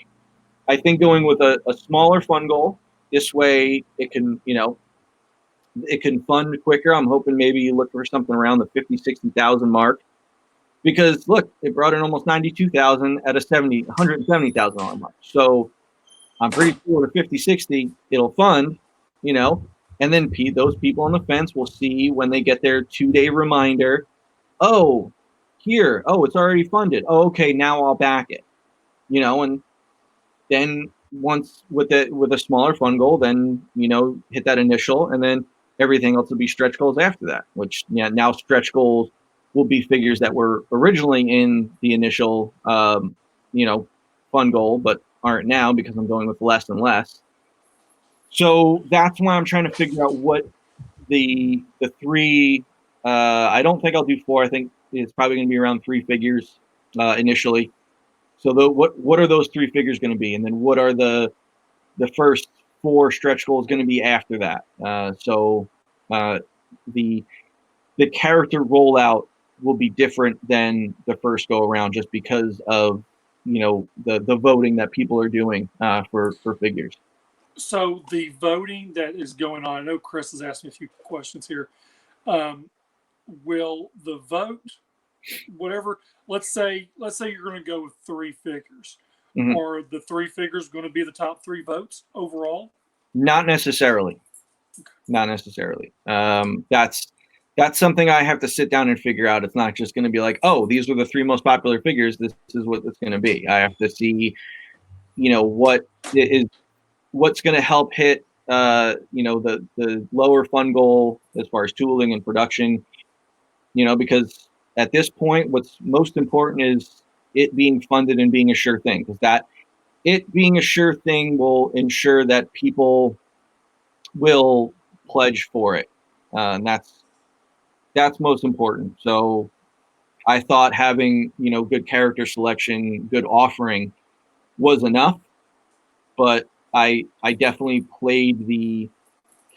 I think going with a smaller fund goal, this way it can, it can fund quicker. I'm hoping maybe you look for something around the 50, 60,000 mark, because look, it brought in almost 92,000 at a $170,000 mark. So I'm pretty sure with 50, 60, it'll fund, and then those people on the fence will see when they get their 2-day reminder, oh, it's already funded. Oh, okay, now I'll back it, and then once with a smaller fund goal, then, hit that initial, and then everything else will be stretch goals after that, which now stretch goals will be figures that were originally in the initial, fund goal, but aren't now because I'm going with less and less. So that's why I'm trying to figure out what the three, I don't think I'll do 4. I think it's probably going to be around 3 figures initially. So what are those 3 figures going to be? And then what are the first 4 stretch goals going to be after that? The character rollout will be different than the first go around, just because of the voting that people are doing for figures. So the voting that is going on, I know Chris has asked me a few questions here. Will the vote, whatever, let's say you're going to go with 3 figures, are the 3 figures going to be the top 3 votes overall? Not necessarily. Okay. Not necessarily. That's something I have to sit down and figure out. It's not just going to be like, oh, these were the 3 most popular figures, this is what it's going to be. I have to see, what's going to help hit, the lower fund goal as far as tooling and production, because at this point, what's most important is it being funded and being a sure thing, because it being a sure thing will ensure that people will pledge for it. And that's most important. So I thought having, good character selection, good offering was enough, but I definitely played the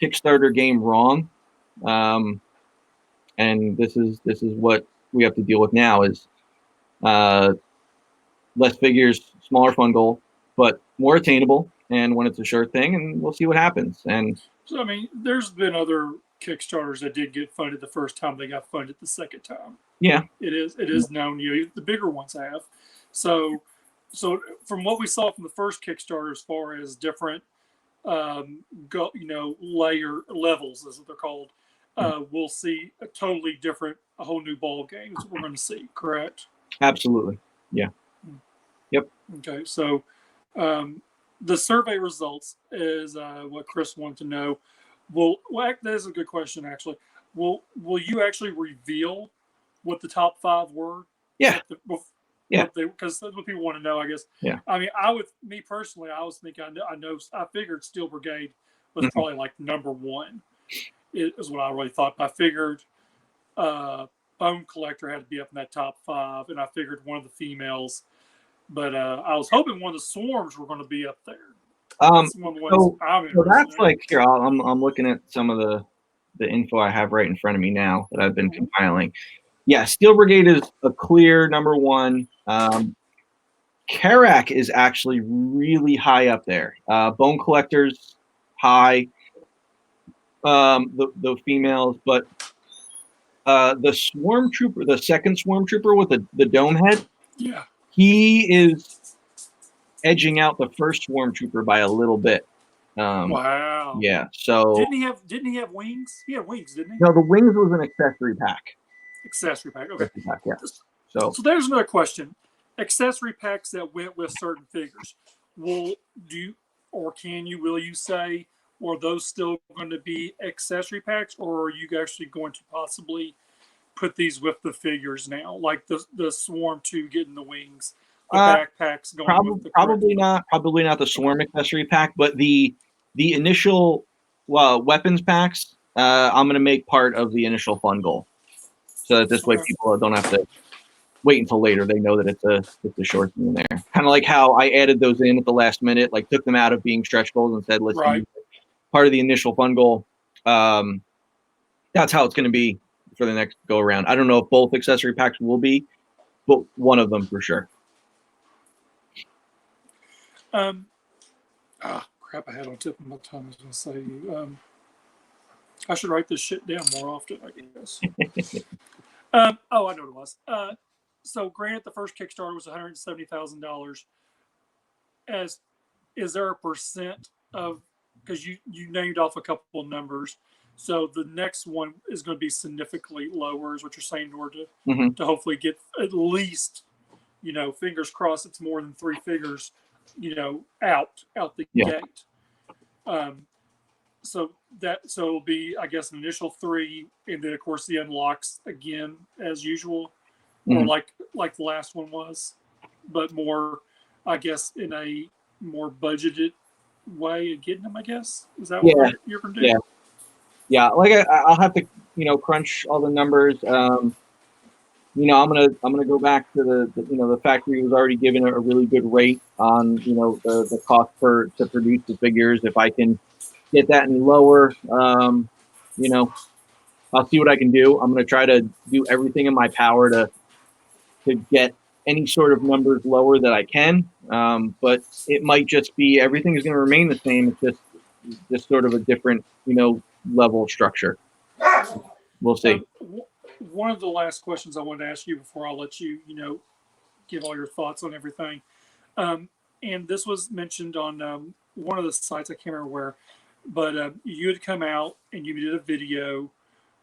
Kickstarter game wrong. And this is what we have to deal with now is less figures, smaller fund goal, but more attainable. and when it's a sure thing, and we'll see what happens. And so, I mean, there's been other Kickstarters that did get funded the first time, they got funded the second time. Yeah, it is known. The bigger ones have. So from what we saw from the first Kickstarter, as far as different layer levels, as they're called, we'll see a whole new ball game is what we're going to see. Correct? Absolutely. Yeah. Yep. Okay. So the survey results is what Chris wanted to know. That is a good question, actually. Will you actually reveal what the top 5 were? Yeah. Because that's what people want to know, I guess. Yeah. I mean, me personally, I was thinking, I figured Steel Brigade was probably like number 1. It is what I really thought. But I figured Bone Collector had to be up in that top 5, and I figured one of the females. But I was hoping one of the swarms were going to be up there. So that's like here. I'm looking at some of the info I have right in front of me now that I've been compiling. Yeah, Steel Brigade is a clear number 1. Karak is actually really high up there. Bone Collector's high. The females, but the Swarm Trooper, the second Swarm Trooper with the dome head, yeah, he is edging out the first Swarm Trooper by a little bit. Wow. Yeah. So didn't he have wings? He had wings, didn't he? No, the wings was an accessory pack. Accessory pack. Okay. Accessory pack, yeah. So there's another question. Accessory packs that went with certain figures. Will you say, are those still going to be accessory packs, or are you actually going to possibly put these with the figures now, like the Swarm 2 getting the wings, the backpacks going with the probably not the Swarm accessory pack, but the initial weapons packs. I'm going to make part of the initial fun goal, so that this way people don't have to wait until later. They know that it's a short thing in there. Kind of like how I added those in at the last minute, like took them out of being stretch goals and said, let's use part of the initial fun goal. That's how it's going to be for the next go around. I don't know if both accessory packs will be, but one of them for sure. Crap, I had on tip of my tongue. I was going to say to you. I should write this shit down more often, I guess. I know what it was. So granted, the first Kickstarter was $170,000. Is there a percent of, because you named off a couple of numbers, so the next one is going to be significantly lower, is what you're saying, in order to hopefully get at least, fingers crossed, it's more than 3 figures, out the gate. So it'll be, I guess, an initial 3, and then of course the unlocks again as usual, or like the last one was, but more, I guess, in a more budgeted way of getting them. I guess, is that what you're gonna do? Yeah. Like I'll have to crunch all the numbers. I'm gonna go back to the factory was already given a really good rate on the cost to produce the figures. If I can get that any lower, I'll see what I can do. I'm going to try to do everything in my power to get any sort of numbers lower that I can. But it might just be everything is going to remain the same. It's just sort of a different, level structure. We'll see. One of the last questions I wanted to ask you before I'll let you, give all your thoughts on everything. And this was mentioned on one of the sites, I can't remember where, but you had come out and you did a video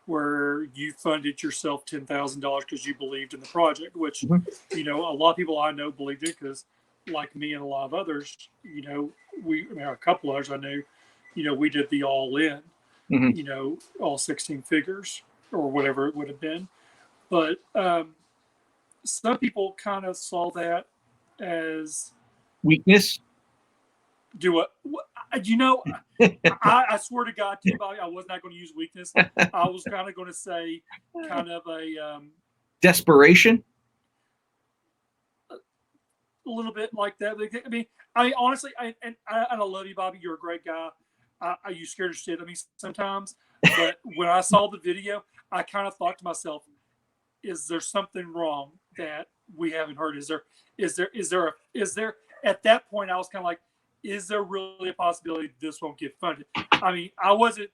where you funded yourself $10,000 because you believed in the project, which, a lot of people I know believed it because, like me and a lot of others, a couple others I knew, we did the all-in, all 16 figures or whatever it would have been. But some people kind of saw that as weakness. I swear to God, I was not going to use weakness. I was kind of going to say kind of a desperation. A little bit like that. I mean, honestly, I love you, Bobby. You're a great guy. You scared the shit out of me sometimes. But when I saw the video, I kind of thought to myself, is there something wrong that we haven't heard? Is there at that point I was kind of like, is there really a possibility this won't get funded? I mean, I wasn't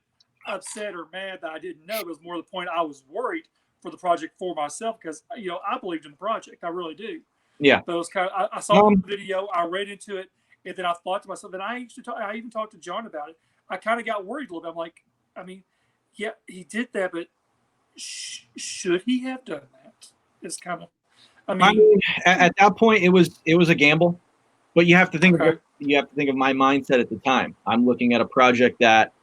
upset or mad that I didn't know. It was more the point I was worried for the project for myself because, you know, I believed in the project. I really do. Yeah. But it was kind of, I saw the video, I read into it, and then I thought to myself, and I even talked to John about it. I kind of got worried a little bit. I'm like, I mean, yeah, he did that, but should he have done that? It's kind of, I mean, at that point, it was a gamble, but you have to think okay. of my mindset at the time. I'm looking at a project that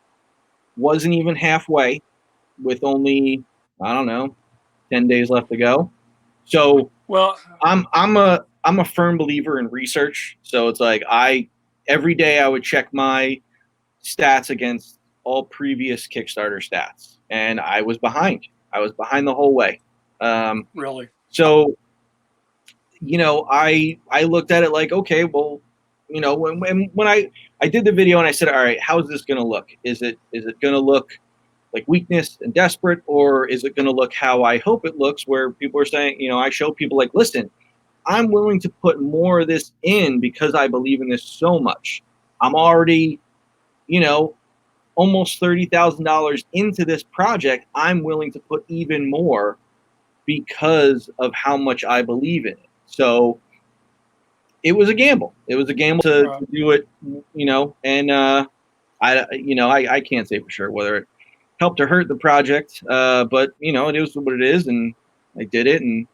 wasn't even halfway, with only, I don't know, 10 days left to go. So Well, I'm a firm believer in research. So it's like every day I would check my stats against all previous Kickstarter stats, and I was behind. I was behind the whole way. really? So, you know, I looked at it like, okay, well, you know, when I did the video and I said, all right, how is this going to look? Is it going to look like weakness and desperate, or is it going to look how I hope it looks, where people are saying, you know, I show people like, listen, I'm willing to put more of this in because I believe in this so much. I'm already, you know, almost $30,000 into this project. I'm willing to put even more because of how much I believe in it. So it was a gamble. It was a gamble to do it, you know, and I can't say for sure whether it helped or hurt the project, but you know, it is what it is, and I did it, and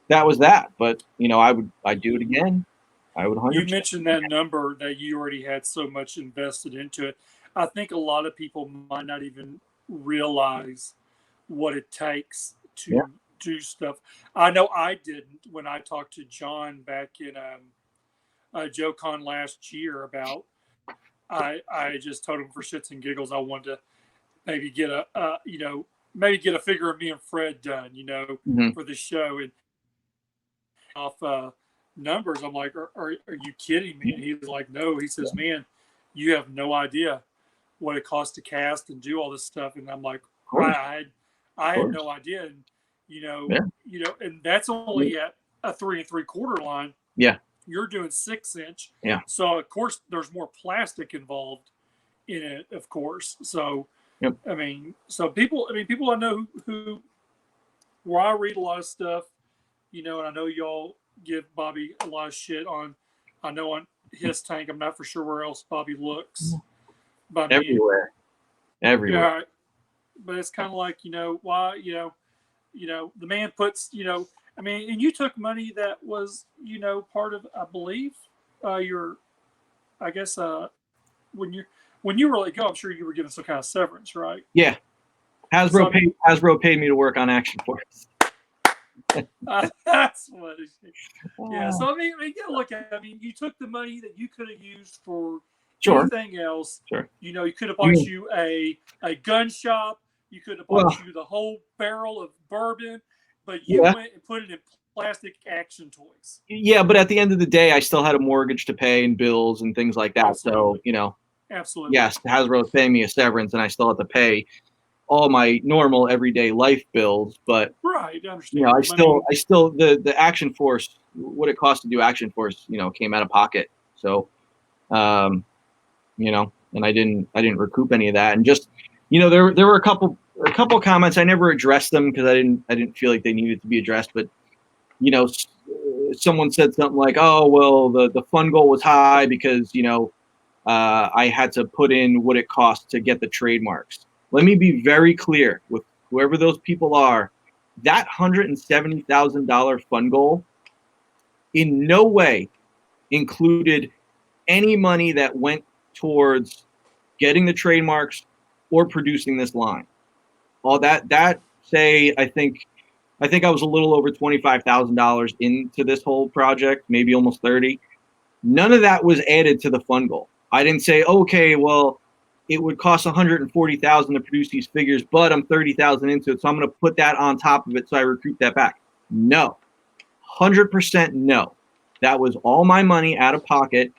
that was that. But you know, I'd do it again. I would 100%. You mentioned that number that you already had so much invested into it. I think a lot of people might not even realize what it takes to do stuff. I know I didn't when I talked to John back in JoeCon last year about. I just told him for shits and giggles I wanted to maybe get maybe get a figure of me and Fred done, you know, for the show, and off numbers. I'm like, are you kidding me? And he was like, no. He says, man, you have no idea what it costs to cast and do all this stuff. And I'm like, I had no idea. And you know, and that's only at a 3 3/4 line. Yeah. You're doing 6-inch. Yeah. So of course there's more plastic involved in it, of course. So I mean, people I know who where I read a lot of stuff, you know, and I know y'all give Bobby a lot of shit on. I know on his tank. I'm not for sure where else Bobby looks. But everywhere. Yeah, but it's kind of like, you know, why, you know, the man puts, you know, I mean, and you took money that was, you know, part of, I believe, your, I guess, when you really go, I'm sure you were given some kind of severance, right? Yeah. Hasbro paid me to work on Action Force. That's what it is. Yeah. So I mean, you gotta look at it. I mean, you took the money that you could have used for anything else. Sure. You know, you could have bought you a gun shop. You could have bought you the whole barrel of bourbon, but you went and put it in plastic action toys. Yeah, but at the end of the day, I still had a mortgage to pay and bills and things like that. Absolutely. So, you know, absolutely. Yes, Hasbro was paying me a severance, and I still had to pay all my normal everyday life bills. But right, I understand. You know, I still the Action Force, what it cost to do Action Force, you know, came out of pocket. So, you know, and I didn't recoup any of that. And just, you know, there were a couple comments. I never addressed them because I didn't feel like they needed to be addressed. But you know, someone said something like, "Oh, well, the fund goal was high because, you know, I had to put in what it cost to get the trademarks." Let me be very clear with whoever those people are. That $170,000 fund goal in no way included any money that went towards getting the trademarks or producing this line. All that say, I think I was a little over $25,000 into this whole project, maybe almost 30. None of that was added to the fund goal. I didn't say, okay, well, it would cost $140,000 to produce these figures, but I'm $30,000 into it, so I'm going to put that on top of it so I recoup that back. No, 100% no. That was all my money out of pocket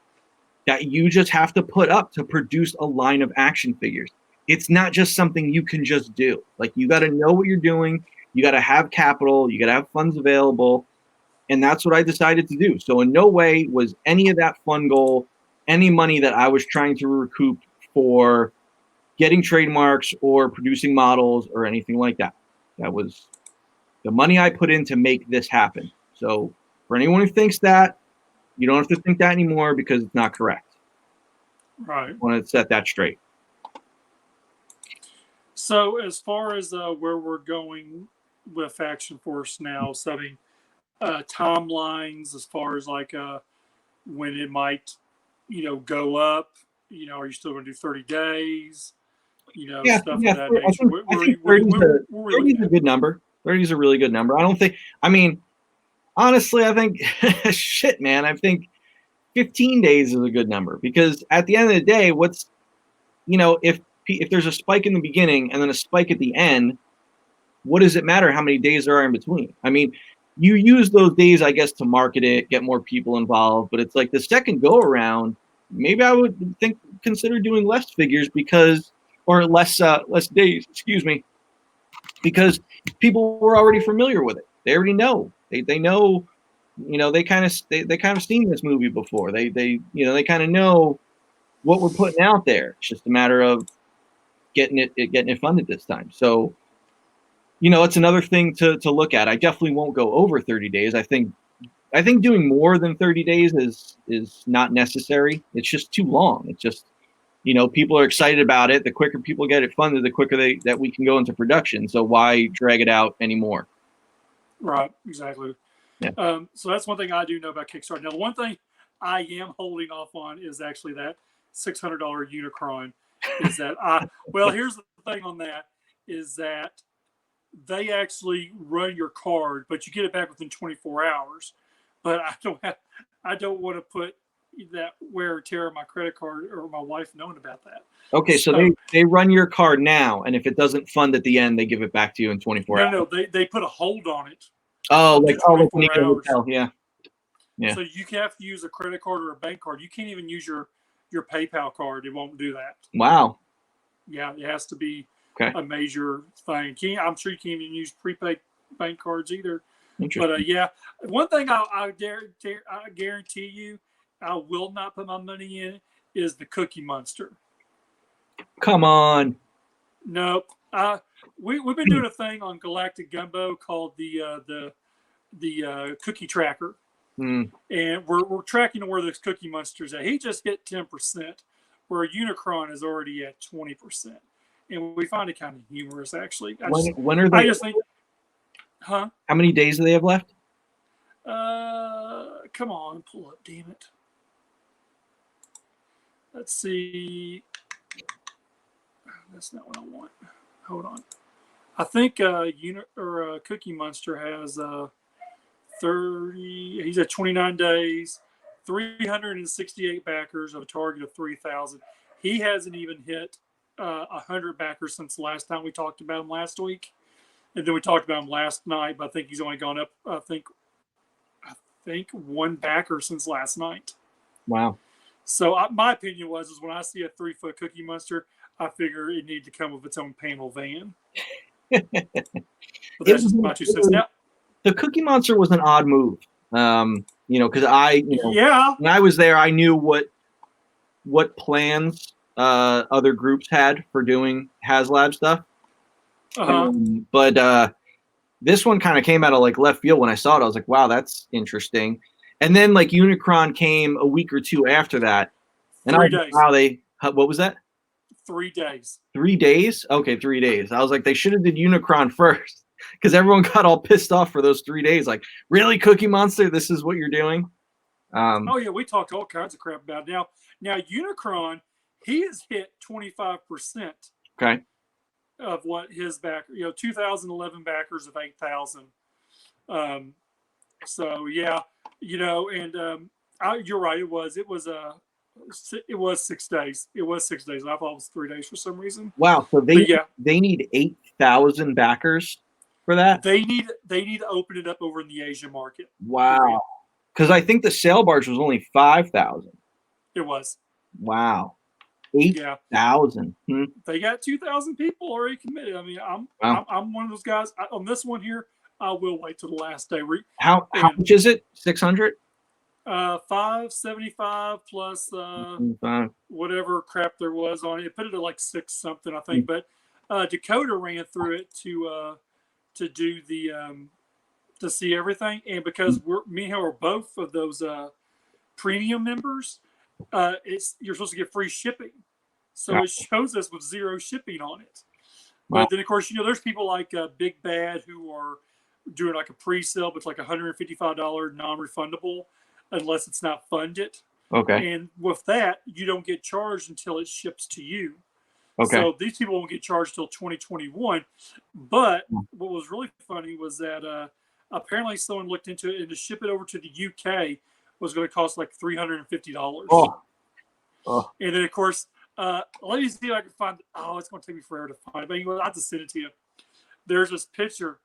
that you just have to put up to produce a line of action figures. It's not just something you can just do. Like, you got to know what you're doing. You got to have capital. You got to have funds available. And that's what I decided to do. So in no way was any of that fund goal any money that I was trying to recoup for getting trademarks or producing models or anything like that. That was the money I put in to make this happen. So for anyone who thinks that, you don't have to think that anymore because it's not correct. Right. I want to set that straight. So as far as where we're going with Faction Force now, so I mean, timelines as far as like when it might, go up. Are you still going to do 30 days? Stuff of that nature. I think 30 is a good number. 30 is a really good number. Honestly, I think, shit, man, I think 15 days is a good number because at the end of the day, if there's a spike in the beginning and then a spike at the end, what does it matter how many days there are in between? I mean, you use those days, I guess, to market it, get more people involved, but it's like the second go around, maybe I would consider doing less figures or less days, excuse me, because people were already familiar with it. They already know. They know, they kind of seen this movie before. They kind of know what we're putting out there. It's just a matter of getting it funded this time. So, it's another thing to look at. I definitely won't go over 30 days. I think doing more than 30 days is not necessary. It's just too long. It's just, people are excited about it. The quicker people get it funded, the quicker that we can go into production. So why drag it out anymore? Right, exactly. Yeah. So that's one thing I do know about Kickstarter. Now, the one thing I am holding off on is actually that $600 Unicron. Is that here's the thing on that is that they actually run your card, but you get it back within 24 hours. But I don't want to put that wear or tear on my credit card or my wife knowing about that. Okay, so they run your card now, and if it doesn't fund at the end, they give it back to you in 24 hours. No, they put a hold on it. Oh, like 24 hours. Yeah. So you have to use a credit card or a bank card. You can't even use your PayPal card. It won't do that. Wow. Yeah, it has to be a major thing. I'm sure you can't even use prepaid bank cards either. But one thing I guarantee you, I will not put my money in is the Cookie Monster. Come on. Nope. We've been doing a thing on Galactic Gumbo called the Cookie Tracker, and we're tracking where this Cookie Monster's at. He just hit 10%, where Unicron is already at 20%, and we find it kind of humorous actually. When are they? I just think, huh? How many days do they have left? Come on, pull up, damn it. Let's see. That's not what I want. Hold on. I think Cookie Monster has 30. He's at 29 days, 368 backers of a target of 3,000. He hasn't even hit 100 backers since the last time we talked about him last week, and then we talked about him last night. But I think he's only gone up. I think one backer since last night. Wow. So my opinion is when I see a 3-foot Cookie Monster, I figure it needed to come with its own panel van. But that's just my 2 cents. Now, the Cookie Monster was an odd move, because when I was there, I knew what plans other groups had for doing HasLab stuff. But this one kind of came out of like left field. When I saw it, I was like, wow, that's interesting. And then like Unicron came a week or two after that. And 3 days. What was that? 3 days. 3 days? Okay, 3 days. I was like, they should have did Unicron first because everyone got all pissed off for those 3 days. Like, really, Cookie Monster? This is what you're doing? We talked all kinds of crap about it. Now Unicron, he has hit 25%. Okay. Of what his 2011 backers of 8,000. So yeah, and you're right. It was 6 days. It was 6 days. I thought it was 3 days for some reason. Wow. So they need 8,000 backers for that. They need to open it up over in the Asian market. Wow. Because I think the sail barge was only 5,000. It was. Wow. 8,000. They got 2,000 people already committed. I mean, I'm one of those guys. On this one here, I will wait till the last day. How much is it? 600? $5.75 plus whatever crap there was on it. It put it at like 6 something, I think. But Dakota ran through it to do the to see everything, and because me and him are both of those premium members, you're supposed to get free shipping, so it shows us with 0 shipping on it. But then, of course, there's people like Big Bad who are doing like a pre-sale, but it's like $155 non-refundable unless it's not funded. Okay. And with that, you don't get charged until it ships to you. Okay. So these people won't get charged till 2021. But what was really funny was that apparently someone looked into it, and to ship it over to the UK was going to cost like $350. And then, of course, let me see if I can find it. Oh, it's going to take me forever to find it. But anyway, I'll have to send it to you. There's this picture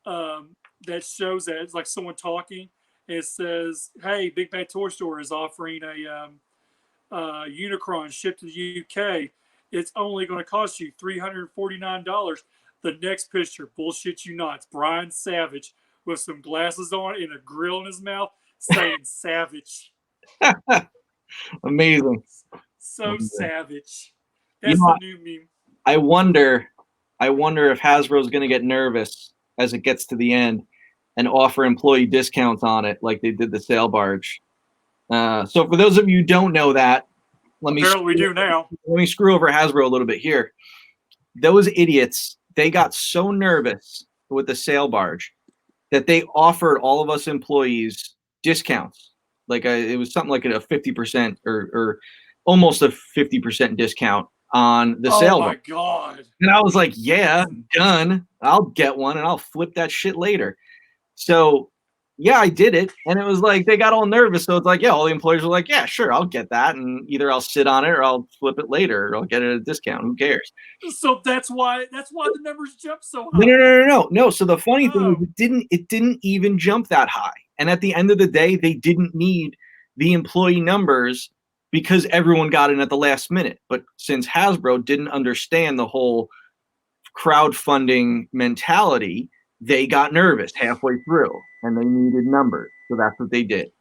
that shows that it's like someone talking. It says, "Hey, Big Bad Toy Store is offering a Unicron shipped to the UK. It's only going to cost you $349. The next picture, bullshit you not, it's Brian Savage with some glasses on and a grill in his mouth saying Savage. Amazing. So savage. That's the new meme. I wonder if Hasbro's going to get nervous as it gets to the end and offer employee discounts on it like they did the sail barge. So for those of you who don't know that, let me screw over Hasbro a little bit here. Those idiots, they got so nervous with the sail barge that they offered all of us employees discounts. Like it was something like a 50% or almost a 50% discount on the sail barge. Oh my God. And I was like, yeah, done. I'll get one and I'll flip that shit later. So yeah, I did it. And it was like, they got all nervous. So it's like, yeah, all the employees were like, yeah, sure, I'll get that. And either I'll sit on it or I'll flip it later or I'll get it at a discount. Who cares? So that's why the numbers jump so high. No. So the funny thing is it didn't even jump that high. And at the end of the day, they didn't need the employee numbers because everyone got in at the last minute. But since Hasbro didn't understand the whole crowdfunding mentality, they got nervous halfway through and they needed numbers. So that's what they did.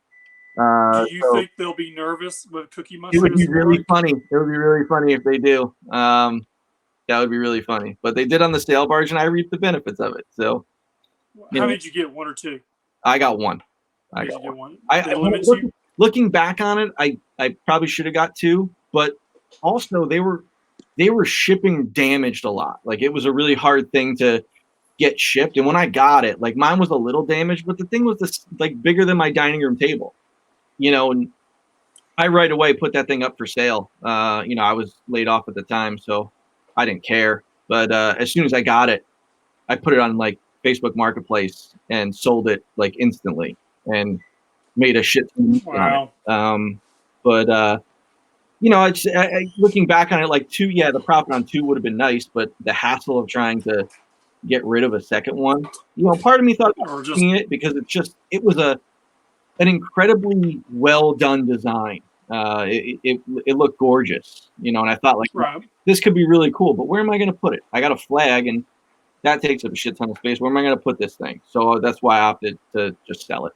Do you think they'll be nervous with Cookie Monster? It would be really funny. It would be really funny if they do. That would be really funny. But they did on the sail barge and I reaped the benefits of it. So how many did you get? 1 or 2? I got one. Looking back on it, I probably should have got 2, but also they were shipping damaged a lot. Like it was a really hard thing to get shipped. And when I got it, like mine was a little damaged, but the thing was this like bigger than my dining room table, and I right away put that thing up for sale. I was laid off at the time, so I didn't care. But as soon as I got it, I put it on like Facebook Marketplace and sold it like instantly and made a shit ton. Wow. Looking back on it, like 2, yeah, the profit on 2 would have been nice, but the hassle of trying to get rid of a second one, part of me thought about doing it because it was an incredibly well done design. It looked gorgeous, and I thought like this could be really cool, but where am I going to put it? I got a flag and that takes up a shit ton of space. Where am I going to put this thing? So that's why I opted to just sell it.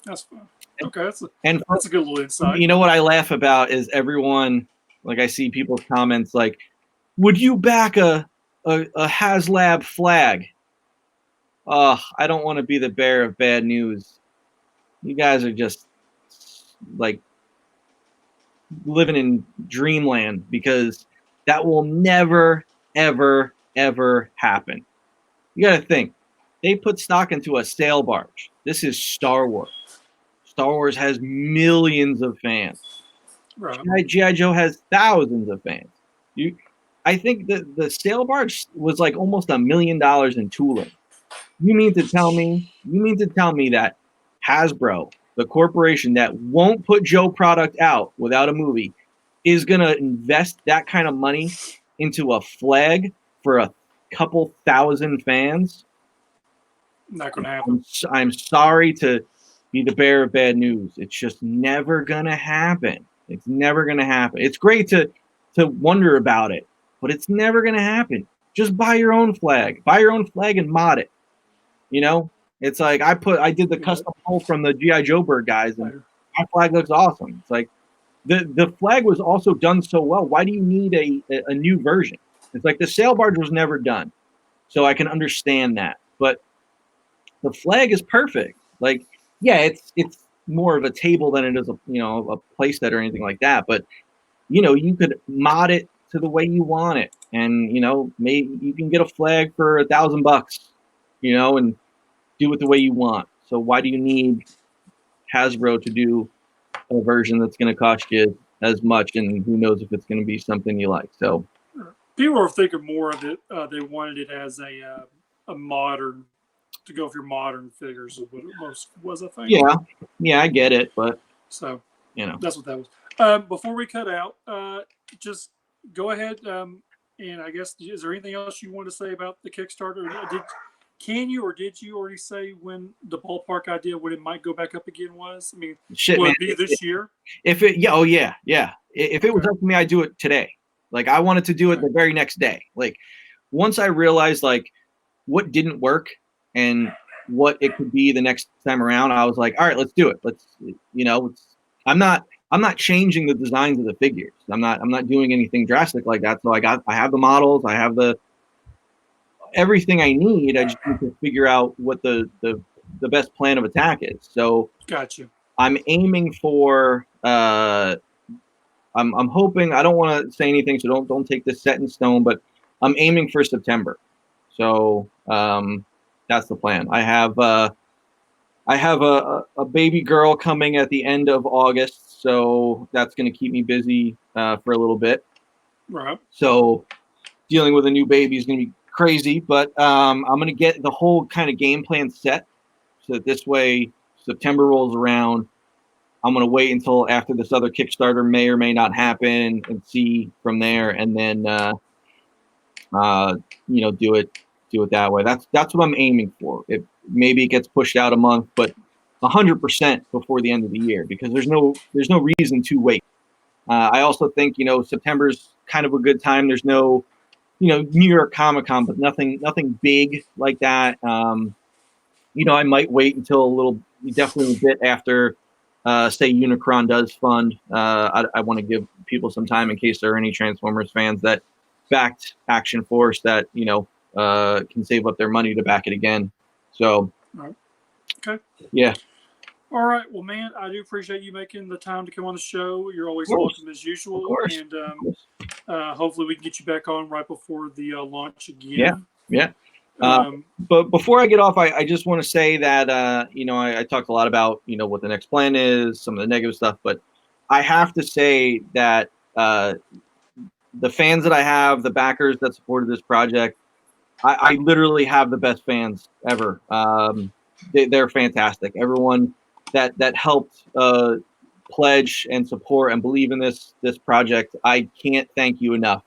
That's fine. Okay, that's a good little insight. What I laugh about is everyone, like I see people's comments like, would you back a HasLab flag? I don't want to be the bearer of bad news. You guys are just like living in dreamland because that will never, ever, ever happen. You got to think. They put stock into a sail barge. This is Star Wars. Star Wars has millions of fans. Right. G.I. Joe has thousands of fans. I think that the sail barge was like almost $1 million in tooling. You mean to tell me that Hasbro, the corporation that won't put Joe product out without a movie, is going to invest that kind of money into a flag for a couple thousand fans? Not going to happen. I'm sorry to be the bearer of bad news. It's just never going to happen. It's never going to happen. It's great to wonder about it, but it's never going to happen. Just buy your own flag. Buy your own flag and mod it. It's like I did the custom hole from the G.I. Joe bird guys, and that flag looks awesome. It's like the flag was also done so well. Why do you need a new version? It's like the sail barge was never done, so I can understand that. But the flag is perfect. Like, yeah, it's more of a table than it is a place set or anything like that. But you could mod it to the way you want it, and maybe you can get a flag for $1,000, and do it the way you want. So why do you need Hasbro to do a version that's going to cost you as much, and who knows if it's going to be something you like? So people are thinking more of it. They wanted it as a modern, to go for your modern figures of what it most was, I think. Yeah, I get it, but so that's what that was. Before we cut out, just go ahead, and I guess, is there anything else you want to say about the Kickstarter? Did you already say when the ballpark idea, when it might go back up again was? I mean, will it be this year? If it, yeah. If it was up to me, I'd do it today. Like, I wanted to do it the very next day. Like, once I realized like what didn't work and what it could be the next time around, I was like, all right, let's do it. I'm not changing the designs of the figures. I'm not doing anything drastic like that. So I have the models, I have everything I need. I just need to figure out what the best plan of attack is. So got you. I'm aiming for I'm hoping, I don't want to say anything, so don't take this set in stone, but I'm aiming for September. So that's the plan. I have a baby girl coming at the end of August, so that's going to keep me busy for a little bit. Right. So dealing with a new baby is going to be crazy, but I'm going to get the whole kind of game plan set, so that this way September rolls around, I'm going to wait until after this other Kickstarter may or may not happen and see from there, and then do it that way. That's what I'm aiming for. Maybe it gets pushed out a month, but 100% before the end of the year, because there's no reason to wait. I also think September's kind of a good time. There's no New York Comic Con, but nothing big like that. I might wait until definitely a bit after, say, Unicron does fund. I want to give people some time in case there are any Transformers fans that backed Action Force that can save up their money to back it again. So, okay, yeah. All right. Well, man, I do appreciate you making the time to come on the show. You're always welcome as usual, and hopefully we can get you back on right before the launch again. Yeah. But before I get off, I just want to say that I talked a lot about what the next plan is, some of the negative stuff, but I have to say that the fans that I have, the backers that supported this project, I literally have the best fans ever. They're fantastic. Everyone that helped pledge and support and believe in this project, I can't thank you enough.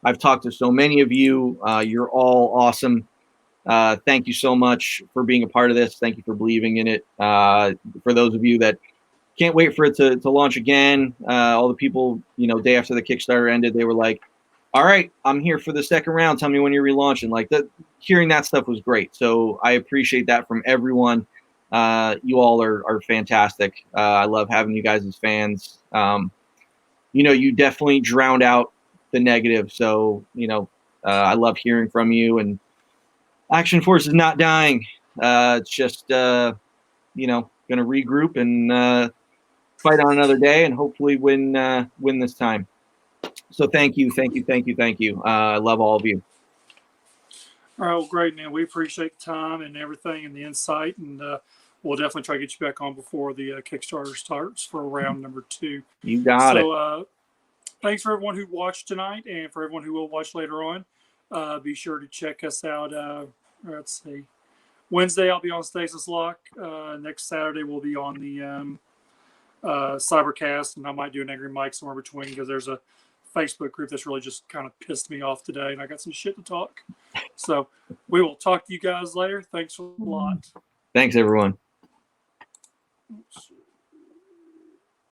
I've talked to so many of you. You're all awesome. Thank you so much for being a part of this. Thank you for believing in it. For those of you that can't wait for it to launch again, all the people, day after the Kickstarter ended, they were like, all right, I'm here for the second round. Tell me when you're relaunching. Like, hearing that stuff was great. So I appreciate that from everyone. You all are fantastic. I love having you guys as fans. You definitely drowned out the negative. So, I love hearing from you, and Action Force is not dying. It's just, going to regroup and fight on another day, and hopefully win this time. So thank you. I love all of you. All right, well, great, man. We appreciate the time and everything and the insight, and we'll definitely try to get you back on before the Kickstarter starts for round number 2. You got it. So thanks for everyone who watched tonight, and for everyone who will watch later on. Be sure to check us out. Let's see. Wednesday, I'll be on Stasis Lock. Next Saturday, we'll be on the Cybercast, and I might do an Angry Mike somewhere between, because there's a Facebook group that's really just kind of pissed me off today, and I got some shit to talk. So we will talk to you guys later. Thanks a lot. Thanks, everyone. Oops.